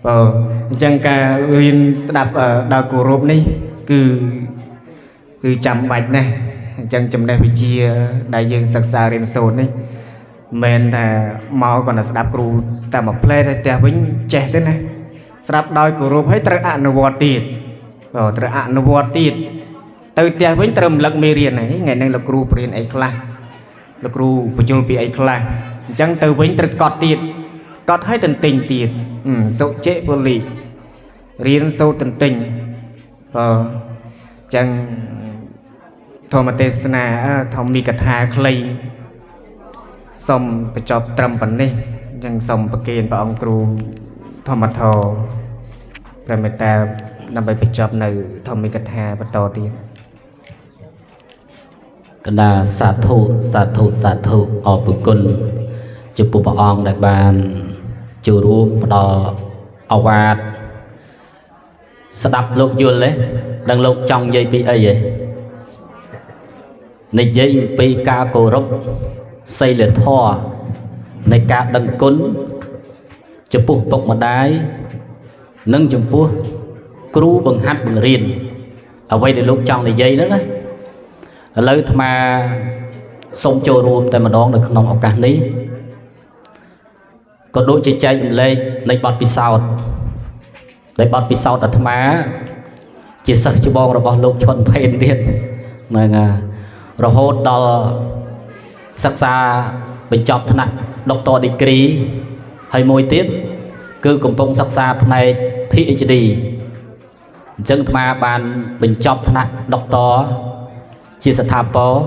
vào chân cả viên đạp ở đào cổ rộp này cứ chạm bạch này chân trong đây bị chia đại dương sạc xa riêng sồn này mình là máu còn là đạp cổ ta một play thì ta vẫn trẻ thế này đạp đào cổ rộp hết trở ạn nó vọt tiệt vào trở ạn nó vọt tiệt từ tiệt với trầm lắc mê riêng này ngày nay là cรูriêng ấy khla là cรูbây giờ bị ấy khla chẳng từ với trật cọt tiệt cọtให้tình tiệt sâu chế vô lì riêng sâu tình chẳng thọ mà tê sna thọ mi cật hà clay xong phải chọc trầm bẩn đi chẳng xong bậc kiền bảo ông cรูthọ mà thọ rồi người ta nằmไปchọc này thọ mi cật hà bắt to tiềnกนาสาธุสาธุสาธุออกบุญกุลจุปุปองได้บานจูรูมดออวาดสดับโลกยุนเลยดังโลกจองยัยปีเอ๋ยในยัยปีกาโกรบใส่เหลือท่อในกาดังกุลจุปุตกมาได้นึ่งจุปุครูบังฮัดบังเรียนเอาไว้ในโลกจองในยัยนั่นนะเลยทำมาส่งโจรวมแต่มาดองในขนมโอกาสนี้ก็โดยใจเลยในบัดพิสาวในบัดพิสาวแต่ทำมาจิตสักจุบองเราบอกลูกชนเพนเดียนมาไงเราโหดดอศึกษาเป็นจอบถนัดดอกตอดีกรีให้มวยติดคือกลุ่มปงศึกษาในที่เอชดีจึงทำมาบานเป็นจอบถนัดดอกตอchia sẻ tháp bó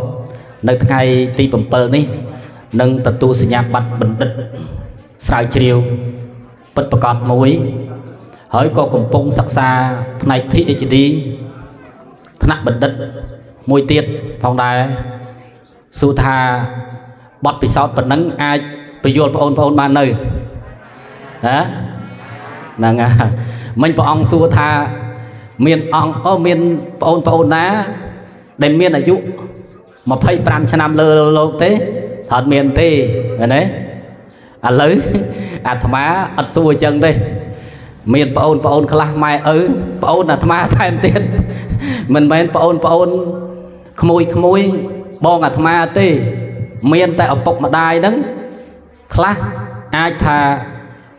nơi ngày ti bẩm bờ ní nâng tật tu sinh nhạc bạch bình định sai chiều bất bạc cọt mũi hỏi có cùng pung sắc xa này thị HD thằng bình định mùi tiết phòng đài su tha bọt bị sót bật nắng ai bị vô ôn ban nơi đó nàng mình bảo ông su tha miền ông miền ôn ná để miền là dụ mà phải pram cho nam lơ thế thật miền tê đấy lấy thầm á xua chân đây miền ôn khla mai ôn là thầm á thêm tiền mình bên ôn khmui bong thầm á tê miền tại ở bọc mà đai đắng khla ai thà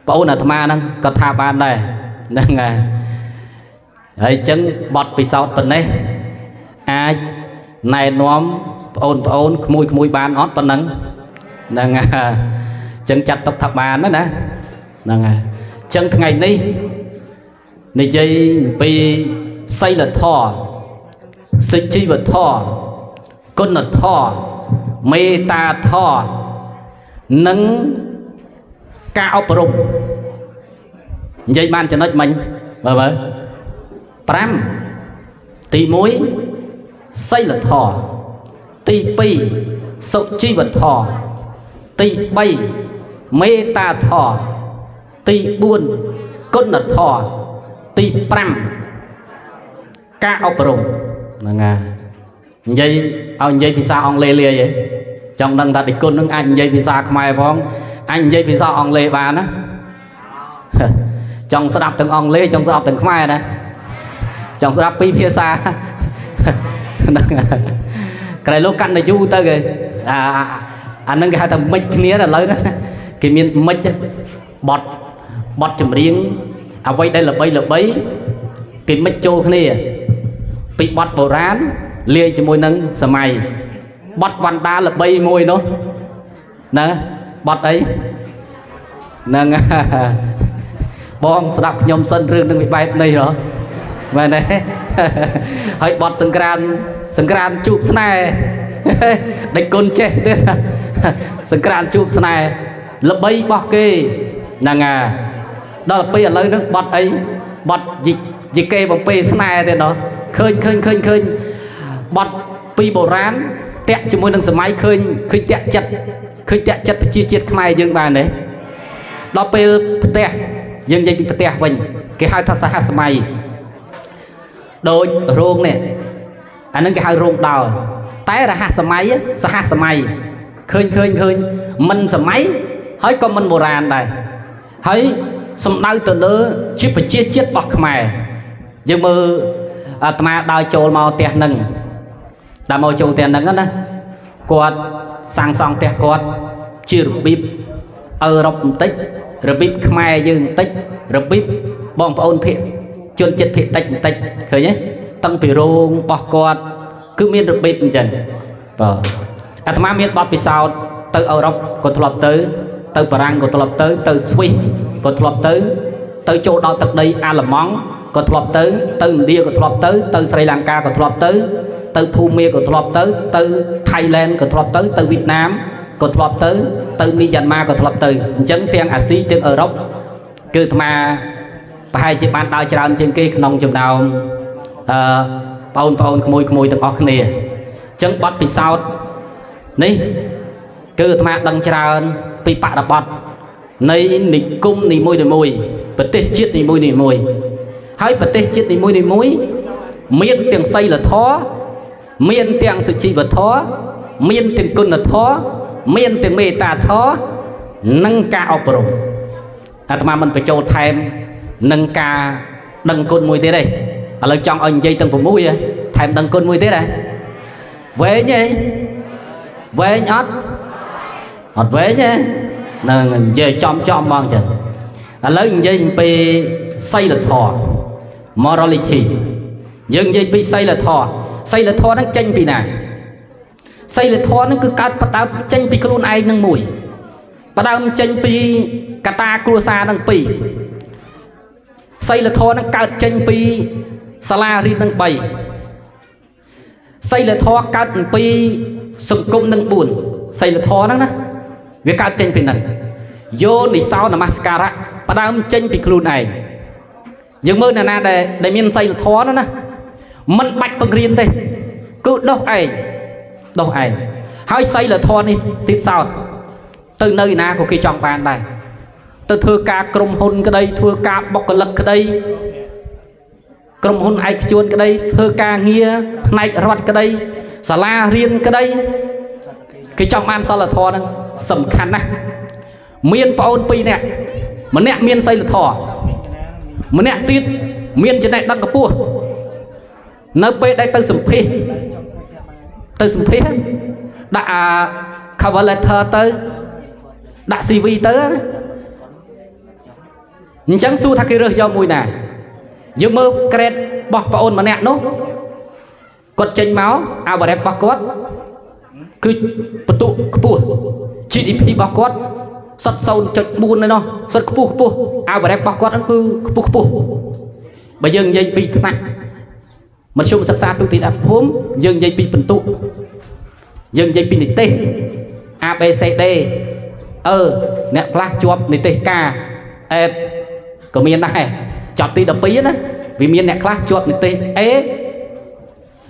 ôn là thầm á đắng có thà ban đây đang ấy chân bọt bị sọt bên đây ai này nóm ôn khmui ban ót bên nắng đang chân chặt tóc thập bàn đó nè đang chân ngày ní này dây bị xây là thò xây chi vật thò con là thò mê ta thò nâng cao brum dây ban cho nó mình vâng pram tì muối xây là thò tì pi sốc chi vật thò tì bay mê ta thò tì buôn con là thò tì pram cao brum là nga dây ông dây vì sao ông lê lê vậy trong đằng ta thì con nước anh dây vì sao mai phong anh dây vì sao ông lê bà đó trong sắp từng ông lê trong sắp từng khoai này trong sắp pi phía xa cái lúc cắt này chú tới kìa anh nâng cái hai thằng mic kia là lấy đó cái miếng mic bọt bọt chùm riêng quay đây là bấy cái mic trâu cái này bị bọt bồ rán lia cho môi nâng sờ mày bọt văn ta là bay môi nó nè bọt ấy nâng bom sập nhom sân rương đừng bị bay này rồi mà này hơi bọt sừng gran chụp này đánh côn chết thế sừng gran chụp này là bay bọt kê nàng đó là bây giờ lấy nước bọt ấy bọt gì kê bằng pê này thế đó khơi bọt pi bồ rán tẹt cho môi nâng sờ máy khơi tẹt chặt chia chết mai dương bàn đấy đó pe tẹt dương dây bị tẹt mình cái hai thằng sa mày đôi rong này anh nói cái hai rong đào tái là sa mày khơi mình sờ máy hãy con mình bồ rán này hãy sầm đau từ đó chip phải chia chết bọc mày nhưng mà mà đào trâu màu tẹt nâng đào màu trâu tẹt nâng á quạt sang song tẹt quạt chưa được bíp rập tích rồi bíp khmer dương tích rồi bíp bom ôn thiện chuyên chết thiện tích khởi nhé tăng bị rong bọc quạt cứ miên được bíp dần và mà miên bọt bị sao từ rập còn thọp tới từ Parang còn thọp tới từ Swiss còn thọp tới từ châu đào tận đây Alamong còn thọp tới từ India còn thọp tới từ Sri Lanka còn thọp tới từ Phumia còn thọp tới từ Thailand còn thọp tới từ Việt Nam còn thọp tới từ Myanmar còn thọp tới chẳng tiếng Asia tiếng Europe cứ mà hai chị bạn đào tràn trên kia nông chùm nào paun khmôi từng óc nè chẳng bắt bị sao ní cứ mà đăng tràn bị bạ đập bọt này nị cung nị môi bật tê chiết nị môi hãy bật tê chiết nị môi miên tiếng say là thó miên tiếng sự chi vật thó miên tiếng côn là thó miên tiếng mê tà thó nâng ca ọc rồi mà mình phải cho thêm nâng ca đằng côn môi thế đây lời trong anh dây từng vùng mũi thêm đằng côn môi thế này về nhé về nhót hột về nhé nâng về chom mong chừng lấy dây bị say là thọ morality dừng dây bị say là thọ nó tranh bị nào say là thọ nó cứ cắt bắt đầu tranh bị luôn ai nâng mùi bắt đầu tranh bị kata cua sa nâng bị say là thọ nó cắt tranh bị salary nâng bảy say là thọ cắt bị sừng cung nâng buồn say là thọ nó việc cắt tranh bị nâng vô đi sau là mascara bắt đầu tranh bị luôn này nhưng mơ là để miền xây là thó nó nè mình bạch bằng riêng đây cứ đâu ai hai xây là thó đi tiếp sau từ nơi nào của cái trong bàn này từ thưa ca krom hôn cái đây thưa ca bọc cái lực cái đây krom hôn ai chuồn cái đây thưa ca nghe này rót cái đây xà la riêng cái đây cái trong bàn sao là thó đó sầm khăn nè miền paon pi nè mà nè miền xây là thọ mà nè tiết miền trên này đăng cái pua nơi pe đây từ sầm phê đã cover letter tới đã CV tới chẳng su thắc cái rơi do mùi này nhưng mơ kret bọc paon mà nè nó cột chênh máu ao bờ bọc cốt cứ tụ pua GDP bọc cốt sắt sâu chật buồn này nó sắt phu ao bờ bọc cốt nó cứ phu bây giờ dây bị nặng mình xung sắc xa tụi đã hốm dây bị phần tụ dây bị nịch tê ABCD nè class chụp nịch tê K F của miền này chọn tí đập bí đó vì miền nè class chụp nịch tê E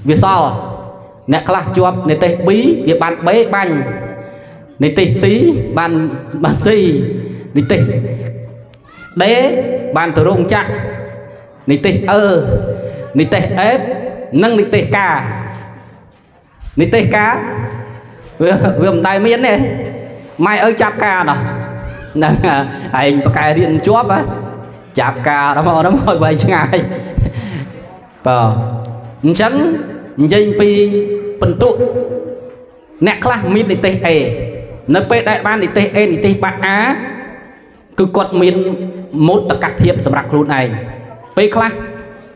vì sao nè class chụp nịch tê bí vì bạn bé banh nịch tê xí bạn gì nịch tê đế bạn từ rung chắc nịch tê nịch tê F nâng nịch tê K nịch tê K vừa tay miến này mai ơi chắp ca nào anh có cái điện chóp á chạp ca đó môi bay chứ ai chẳng dây pi phần tụ nè khá miên đi tê e nơi bê đại ban đi tê e đi tê bạc á cứ quật miên một tất cả thiệp sầm rạc luôn này bê khá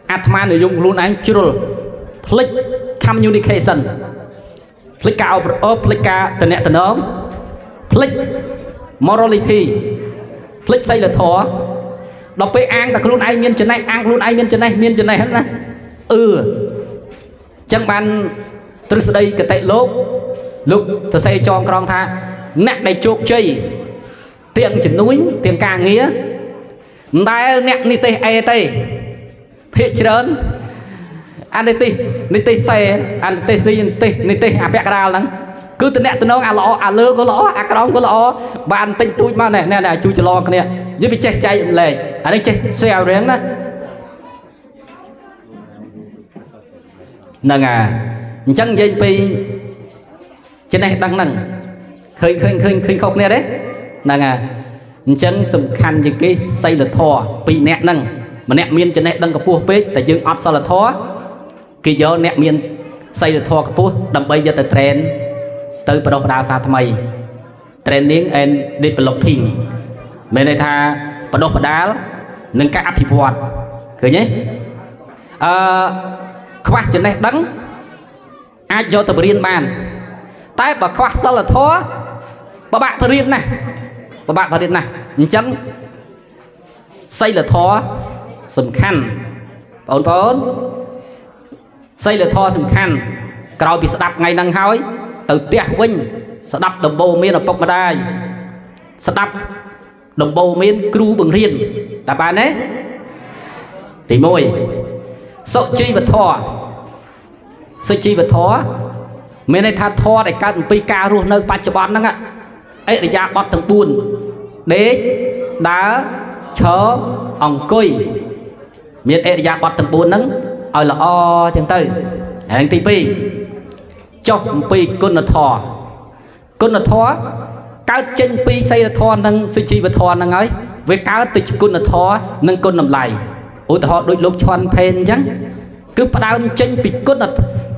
Atman để dùng luôn anh chưa click communication click cao click ca từ nè từ đó click morality click xây là thọ đọc bê an ta luôn ai miên trên này an luôn ai miên trên này hết nè chẳng ban từ đây cái tay lốp lúc ta xây cho con tha nè đầy chốt chơi tiền chỉ núi tiền càng nghĩa đại nè ni tê e tê thiệt lớn anh tê xe anh tê gì ni tê à bẹt ra lắm cứ từ nè từ nó à lọ à lơ có lọ à còng có lọ bạn tinh tui mà nè chui cho lo cái nè với bị chạy chạy lệ anh đây chạy xèo rén đó nâng chẳng dây pi trên này đang nâng khơi khóc nè đấy nâng chẳng sầm khăn như cái xây là thò pi nè nâng mà nè miên trên này đang có pua pết tại dương ọt sao là thò khi giờ nè miên xây là thò cái pua đầm bây giờ từ trend từ bắt đầu đào xa tham mày training and developing bên này tha bắt đầu đá nâng các áp hiệp hoạt cười nhé khoa trên này đắng ai cho tập riêng bàn tay bà khoa sao là thó bà bạn phải riêng này chẳng xây là thó sầm khăn bốn xây là thó sầm khăn cầu bị đập ngày năng hói từ tia vinh sẽ đập đồng bầu miên ở bọc mà đai sẽ đập đồng bầu miên cru bằng riêng là bạn đấy thì môi sợ chi vật thọ sợ chi vật thọ mình này tha thọ để cắt pi ca luôn nơi ba chục bón đó ạ ấy để ra bọt thằng buồn đế đá chớ ong cùi miền ấy để ra bọt thằng buồn nắng ở là o chân tư hàng tì pi cho pi con là thọ cá chân pi xây là thọ nâng sợ chi vật thọ nâng ấy với cá từ con là thọ nâng con nằm lại ủa họ đôi lúc choan pen chẳng cứ bắt đầu chân bị cốt là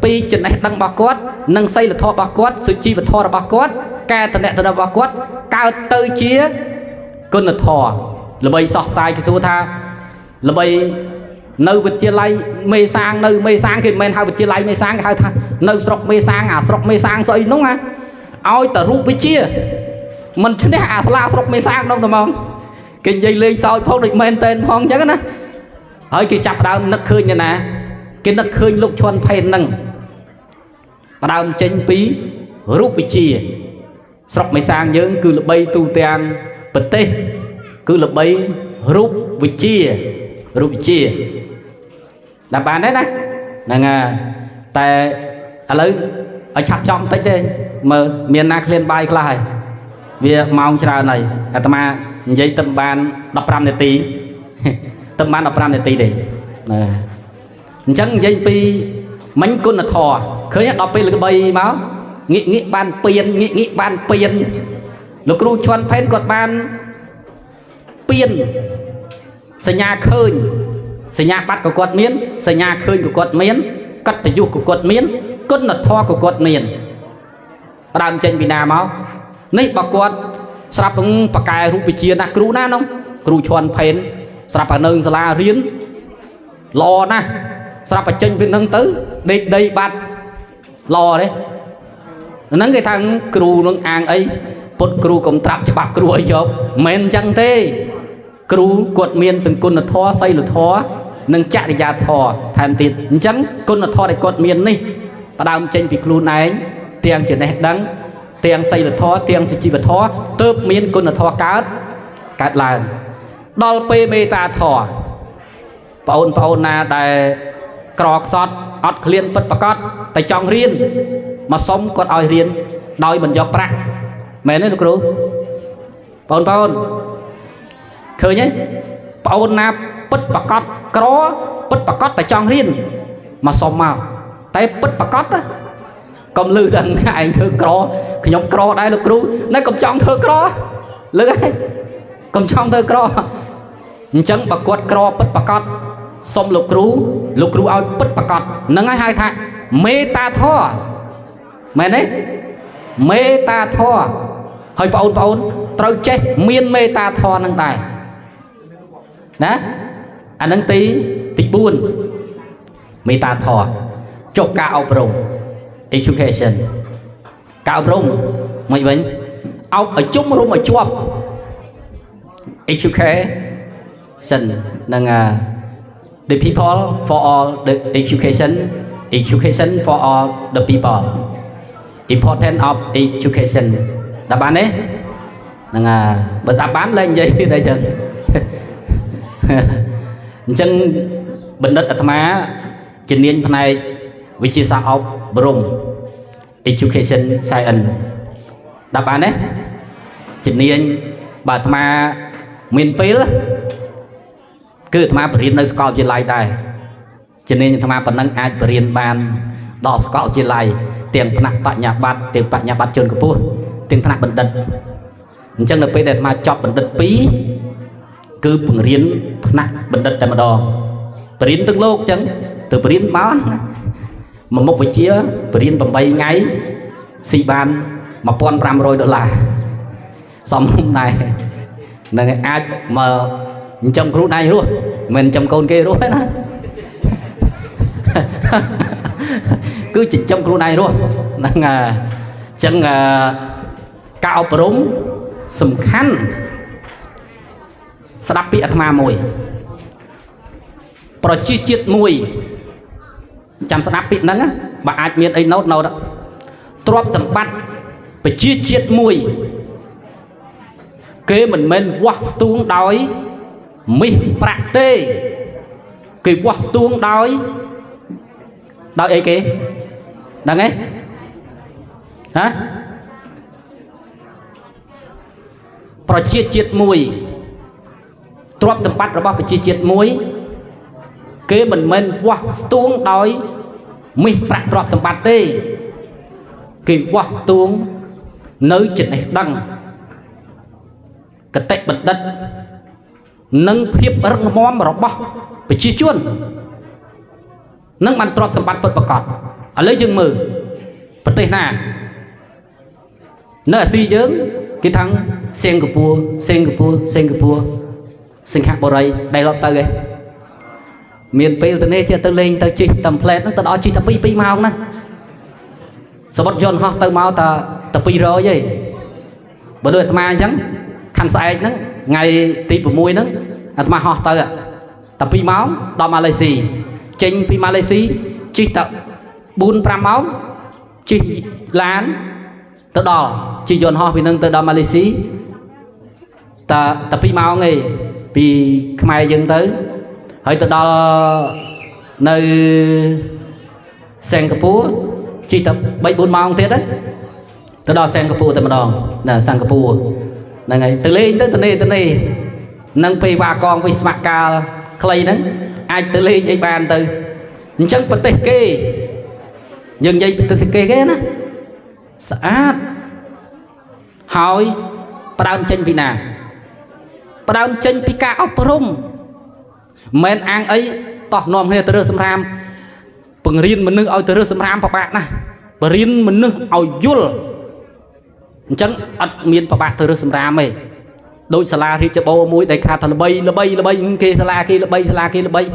pi chân này đang bạc quát nâng xây là thọ bạc quát sự chi và thọ là bạc quát ca từ nè từ bạc quát cao tới chia con là thọ là bây sọt sai cái số tha là bây nơi vật chia lay mê sang nơi mê sang thì men hai vật chia lay mê sang hai tha nơi sọc mê sang sợi đúng không ôi tờ rút với chia mình chứ à la sọc mê sang đâu tao mong cái dây lên sau phong định men tên phong chắc á hỏi cái chặt đào nấc khơi như nè cái nấc khơi lúc choan phèn nâng đào chân pí rút với chia sọc mày sang nhớ cứ là bay tu tiền bật tê cứ là bay rút với chia làm bàn đấy nè nè tại lấy ở chặt trong tới đây mà miền Nam lên bay lại vì mong chờ này ta mà dây tầm bàn đập ram này tí tâm ban đọc ram này tí đi chẳng dây pi mấy con là thò khởi đọc pi là cái bay máu nghĩ ban piên lúc ru choan phèn còn ban piên xây nhà khơi xây nhà bắt của quật miến xây nhà khơi của quật miến cắt từ dục của quật miến con là thò của quật miến làm trên Việt Nam máu nấy bà quật sắp ứng bà cài rụp bị chia nè cru na không cru choan phèn sắp ở nâng là riêng lò nè sắp ở chân viên nâng tứ đây bát lò đấy nâng cái thằng cru nâng ăn ấy bột cru cũng trap cho bạc cru ấy cho men chẳng thế cru quật miên từng con là thò xây là thò nâng chạy để ra thò tham tiền chẳng con là thò để quật miên đi và đào chân bị cru này tiền chỉ này đắng tiền xây là thò tiền sẽ chi vật thò tớp miên con là thò cát là đo pê mê ta thọ bảo na đại cọt sọt ọt liên bật bạc cọt tại trong riêng mà sống còn oi riêng đòi mình dọc bạc mẹ nói được rồi bảo khơi nhé bảo na bật bạc cọt có bật bạc cọt tại trong riêng mà sống màu tại bật bạc cọt á còn lư rằng anh thưa có thì nhóm có đây là cru nó còn trong thưa có lư ấy còn trong thưa có chẳng bà quật cỏ bật bà cọt xong lục rú ao bật bà cọt nâng ai hai thạ mê ta thọ mẹ đấy mê ta thọ hơi bà ôn trâu chết miên mê ta thọ nâng tài đó anh nâng tí buồn mê ta thọ cho cả áo bông education cả áo bông mấy vấn áo ở chung rung ở chuột education nâng the people for all the education for all the people important of education đáp án đấy nâng bật đáp án lên vậy đây chân chân bình đất ở má trình niên này vị trí xã học brum education science đáp án đấy trình niên bà tham miền Pil cứ tham bờ riêng nơi school chỉ lại đây cho nên tham bờ năng ai bờ riêng ban đào school chỉ lại tiền phạt bạc nhà bát chôn của phu tiền phạt bần đất chẳng được bây giờ tham chọn bần đất pí cứ bờ riêng phạt bần đất tại mà đò bờ riêng từng lô chẳng từ bờ riêng máu mà một vị trí bờ riêng bằng bay ngay xì ban mà $1,500 xong hôm nay là ai mà trong khu này luôn mình trong con kia luôn đó cứ chỉ trong khu này luôn là chân cao bóng sầm khăn sắp bị ma mùi pro chi chiết mùi chăm sắp bị nắng á bà ai miền ấy nốt đó trộm dầm bắt phải chi chiết mùi kế mình vắt tuông đói mi bạc tê cái vắt tuông đói ấy kế đang ấy hả pro chiết mùi trộm dầm bắt rồi phải chi chiết mùi kế mình vắt tuông đói mi bạc trộm dầm bắt tê cái vắt tuông nơi chỉnh này đăng cái tệ bật đất nâng hiệp răng móm mà bó phải chia chuôn nâng bàn trọt sầm bát bật bạc cọt ở lấy dương mừ bật tê nà nơi si dướng cái thằng Singapore sinh hạt bò rầy đây lọt tới đây miền Pil từ đây chưa tới lên tới chi tầm plate nó tới đó chi tập pi màu nè sao bắt John ho tới màu ta tập pi rồi vậy bữa đôi tham ăn chẳng khăn sai nó ngày tí của mùi nó mà họ tới tập pi máu đo Malaysia trên pi Malaysia chỉ tập 4-5 máu chỉ lán tới đo chỉ dồn họ vì nâng tới đo Malaysia ta tập pi máu ngay vì Khmer dừng tới hỏi tới đo nơi Singapore chỉ tập 7-4 máu thế đấy tới đo Singapore tới mà đo là Singapore là ngày từ lên tới từ này nâng phi ba con với smart car clay nắng ai từ lên dây bàn từ chân bật tê kê dừng dây bật tê kê cái nó sát hỏi bắt đầu chân vì nào bắt đầu chân vì cả ốc rung men ăn ấy tỏ nòm hay từ sâm ram bằng riêng mình nước ao từ sâm ram bạn nè và riêng mình nước ao dul chẳng ắt miền bạc từ sâm ram ấy đôi sala thì cho bầu mũi đầy khát là bay kia sala kia là bay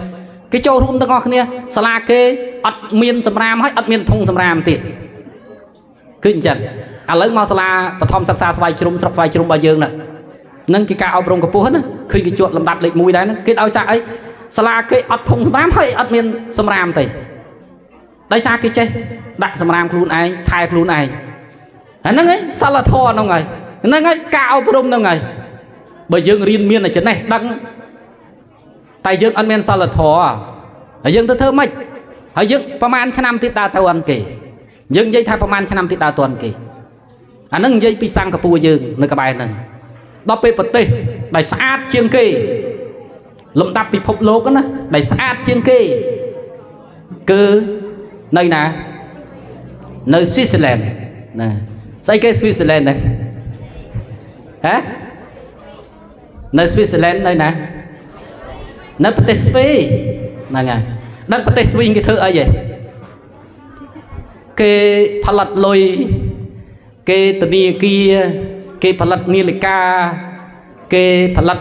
cái châu run tao ngon nè sala kia ắt miền sâm ram hay ắt miền thông sâm ram tiệt kinh chẳng à lấy mau sala và thom sắc xa vài chrum bao dương nè nâng cái cao bông cái hết á khi cái chuột làm đặt lịch mũi đấy cái đôi xa ấy sala kia ắt thông sâm ram hay ắt miền sâm ram tiệt đây xa kia chơi đặt sâm ram luôn ai thay luôn ai nó ấy sao là thò nó ngày nó ấy cao bông nó ngày bởi dương riêng miên là chuyện này đăng tại dương ăn men sao là thò ở dương thơ mạch ở dươngประมาณ năm tiết đa tuần kì dương dây thay ประมาณ năm tiết đa tuần kì anh nâng dây pi sang cặp bùa dương nơi các bài này đó pe bật tê đại sát chiêng kì lồng đập bị phộc lố đó đại sát chiêng kì cứ nơi nào nơi Switzerland nè xây cái Switzerland này hả nơi Switzerland đây nè នៅប្រទេសស្វីហ្នឹងហើយដល់ប្រទេសស្វីគេធ្វើអីហ៎គេផលិតលុយគេធនាគារគេផលិតនាឡិកាគេផលិត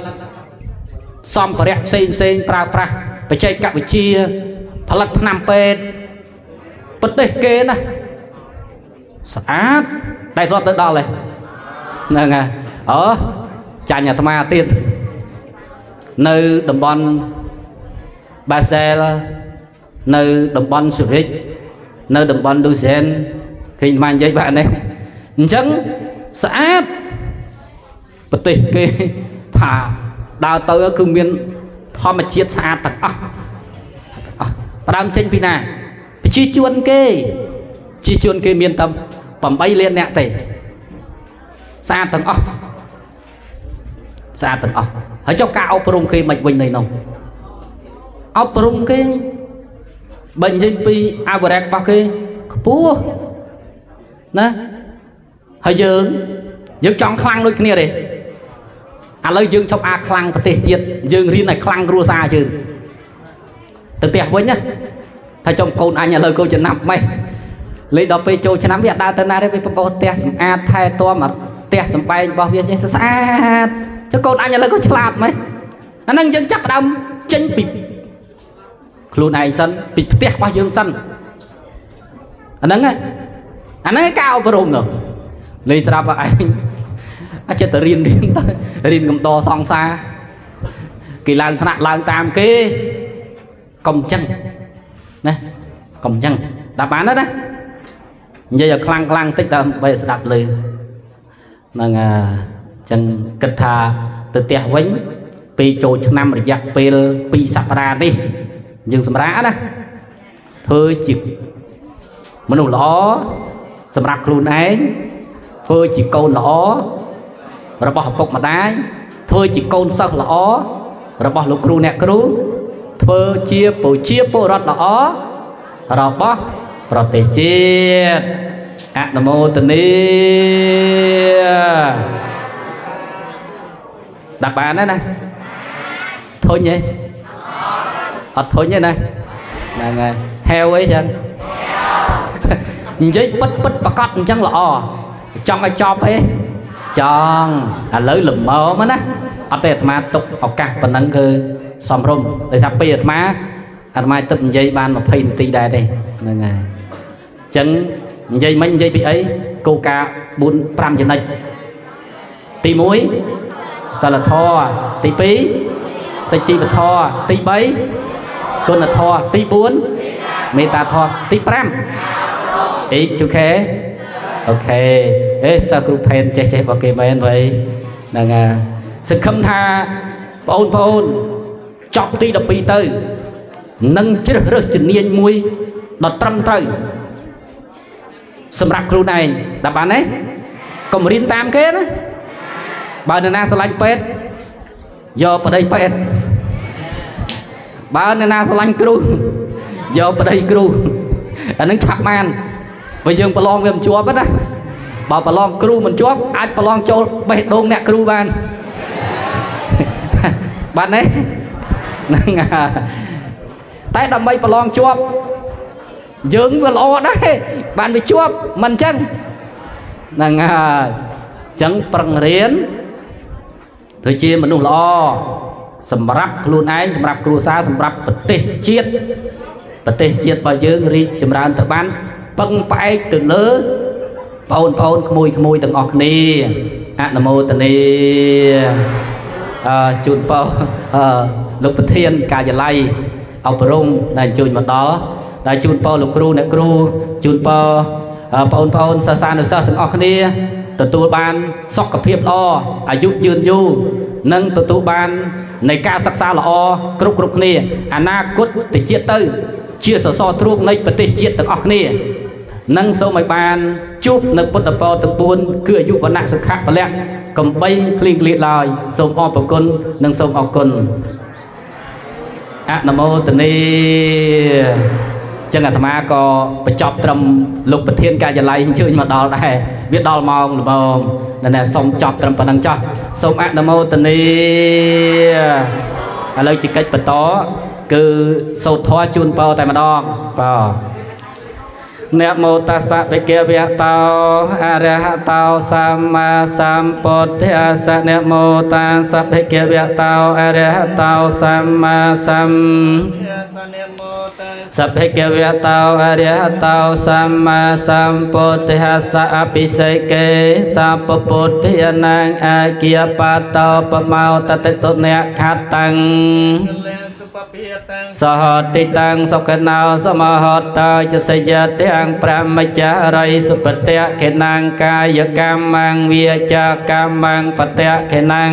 សម្ភារៈផ្សេងប្រើប្រាស់បច្ចេកវិទ្យាផលិតថ្នាំពេទ្យប្រទេសគេណាស្អាតតែធ្លាប់ទៅដល់ហ្នឹងហើយចាញ់អាត្មាទៀតនៅតំបន់បាសែលនៅតំបន់ស៊ូរិកនៅតំបន់ឌូសែនឃើញអាត្មានិយាយបែបនេះអញ្ចឹងស្អាតប្រទេសគេថាដើរទៅគឺមានធម្មជាតិស្អាតទាំងអស់ផ្ដើមចេញពីណាប្រជាជនគេមានតែ8លានអ្នកទេស្អាតទាំងអស់ហើយចុះការអប់រំគេមិនវិញនៅនោះអប់រំគេបើនិយាយពីអាវរ៉ាក់របស់គេខ្ពស់ណាហើយយើងចង់ខ្លាំងដូចគ្នាទេឥឡូវយើងឈប់អាខ្លាំងប្រទេសជាតិយើងរៀនឲ្យខ្លាំងគ្រួសារយើងទៅផ្ទះវិញណាថាចុំកូនអញឥឡូវកូនចំណាប់ម៉េះលេខដល់ពេលចូលឆ្នាំវាដើរទៅណាទេវាបបោផ្ទះសម្អាតថែទាំផ្ទះសម្បែងរបស់វាស្អាតចុះកូនអញឥឡូវកូនឆ្លាតម៉េះអាហ្នឹងយើងចាប់ផ្ដើមចេញពីខ្លួនឯងសិនពីផ្ទះរបស់យើងសិនអាហ្នឹងការអប់រំនោះលេងស្រាប់ឯងអាចទៅរៀនទៅរៀនកំដរសង្សារគេឡើងថ្នាក់ឡើងតាមគេកុំចឹងណាកុំចឹងដាក់បានណានិយាយឲ្យខ្លាំងតិចដើម្បីស្ដាប់លើហ្នឹងចឹងគិតថាទៅផ្ទះវិញពេលចូលឆ្នាំរយៈពេល2សប្តាហ៍នេះយើងសម្រាប់ណាធ្វើជាមនុស្សល្អសម្រាប់ខ្លួនឯងធ្វើជាកូនល្អរបស់ឪពុកម្ដាយធ្វើជាកូនសិស្សល្អរបស់លោកគ្រូអ្នកគ្រូធ្វើជាប្រជាពលរដ្ឋល្អរបស់ប្រទេសជាតិអនុមោទនាដាក់បានណាធុញទេអត់ធុញទេណាហ្នឹងហើយហេវអីចឹងនិយាយពិតប្រកបអញ្ចឹងល្អចង់ឲ្យចប់ទេចង់ឥឡូវល្មមណាអត់ទេអាត្មាទុកឱកាសប៉ុណ្ណឹងគឺសំរុំដោយសារពេលអាត្មាទឹកនិយាយបាន20នាទីដែរទេហ្នឹងហើយអញ្ចឹងនិយាយមិញនិយាយពីអីគោលការណ៍4 5ចំណុចទី1សិលធម៌ទី2សុជីវធម៌ទី3គុណធម៌ទី4មេត្តាធម៌ទី5អូខេសិស្សគ្រូផេនចេះរបស់គេមែនvậyហ្នឹងហើយសង្ឃឹមថាបងប្អូនចប់ទី12ទៅនឹងជ្រើសរើសជំនាញមួយដ៏ត្រឹមត្រូវសម្រាប់ខ្លួនឯងតែបានទេកុំរៀនតាមគេណាបើនរណាស្រឡាញ់ពេទ្យយកប្តីពេទ្យបើនរណាស្រឡាញ់គ្រូយកប្តីគ្រូអានឹងឆាប់បានបើយើងប្រឡងវាមិនជាប់ណាបើប្រឡងគ្រូមិនជាប់អាចប្រឡងចូលបេះដូងអ្នកគ្រូបានបានទេហ្នឹងតែដើម្បីប្រឡងជាប់យើងវាល្អដែរបានវាជាប់មិនអញ្ចឹងហ្នឹងហើយអញ្ចឹងប្រឹងរៀនធ្វើជាមនុស្សល្អសម្រាប់ខ្លួនឯងសម្រាប់គ្រួសារសម្រាប់ប្រទេសជាតិរបស់យើងរីកចម្រើនទៅបានពឹងផ្អែកទៅលើបងប្អូនក្មួយទាំងអស់គ្នាអនុមោទនាជូនពរលោកប្រធានការិយាល័យអប់រំដែលអញ្ជើញមកដល់ដែលជូនពរលោកគ្រូអ្នកគ្រូជូនពរបងប្អូនសិស្សានុសិស្សទាំងអស់គ្នាទទួលបានសុខភាពល្អអាយុយឺនយូរនិងទទួលបាននៃការសិក្សាល្អគ្រប់គ្នាអនាគតទៅជាតិទៅជាសសរទ្រូងនៃប្រទេសជាតិទាំងអស់គ្នានិងសូមឲ្យបានជួបនៅពុទ្ធពរទាំង4គឺអាយុវណ្ណៈសុខៈពលៈកំបីឃ្លៀងឃ្លាតឡើយសូមអរគុណនិងសូមអរគុណអនុមោទនាចឹងអាត្មាក៏បញ្ចប់ត្រឹមលោកប្រធានការិយាល័យអញ្ជើញមកដល់ដែរវាដល់ម៉ោងល្មមណែសូមចប់ត្រឹមប៉ុណ្ណឹងចោះសូមអនុមោទនា ឥឡូវជាកិច្ចបន្តគឺសូត្រធម៌ជូនពរតែម្ដងបាទ นะโมตัสสะภะคะวะโตอะระหะโตสัมมาสัมพุทธัสสะนะโมตัสสะภะคะวะโตอะระหะโตสัมมาสัมสัพพะคะวะโตอะระหะโตสัมมาสัมพุทธัสสะอภิเษกเกสัพพพุทธยานังอาคิยปัตโตปะเมาตติสุเนขัตตัง สหัสติตังสุขนาวสมหัตตาจะสยเตียงพระมจาริสุปเตะเขนังกายกรรมังวิจากรรมังปเตะเขนัง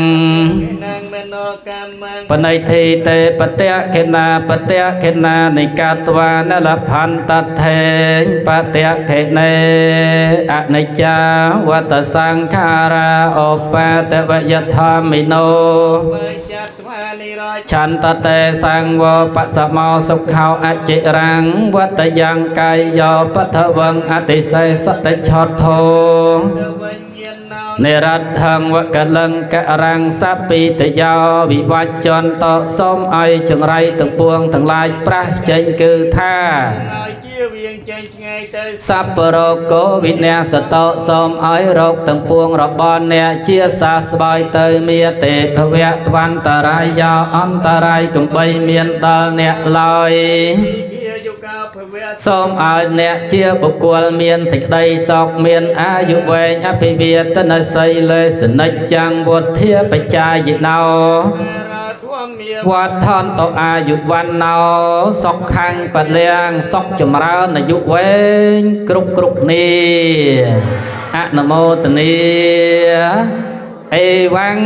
ปนัยทีเตปเตะเขนาปเตะเขนาในกาตวานลพันตเทงปเตะเขเนอนิจจาวัตสังขาราโอปะเตวยธรรมิโนฉันตเตสังวปัสสมอสุขาวอจิรังวัตยังกายโยปัทวังอติเสสติชดโทเนรัตถังวกลังกะรังสัพปิตยาวิวัจจนโตส้มไอจังไรตั้งปวงทั้งหลายประเจงคือท่าสัพปโรโกวิญญาสโตส้มไอโรคตั้งปวงระบอนเนเชียสาสบายเตยเมียเตภเวตวันตรายยาอันตรายกุมใบเมียนตาเนลอยส้มเอาเนเชียบุกวลเมียนสิกได้สอกเมียนอายุเวงอภิเวียตนใสเลยสนิจังบทเทียปจายยินาววัดทอนโตอายุวันนาวสอกขังปัดเลียงสอกจมราในยุเวงกรุกกรุกนี้อะนะโมตเนียเอวัง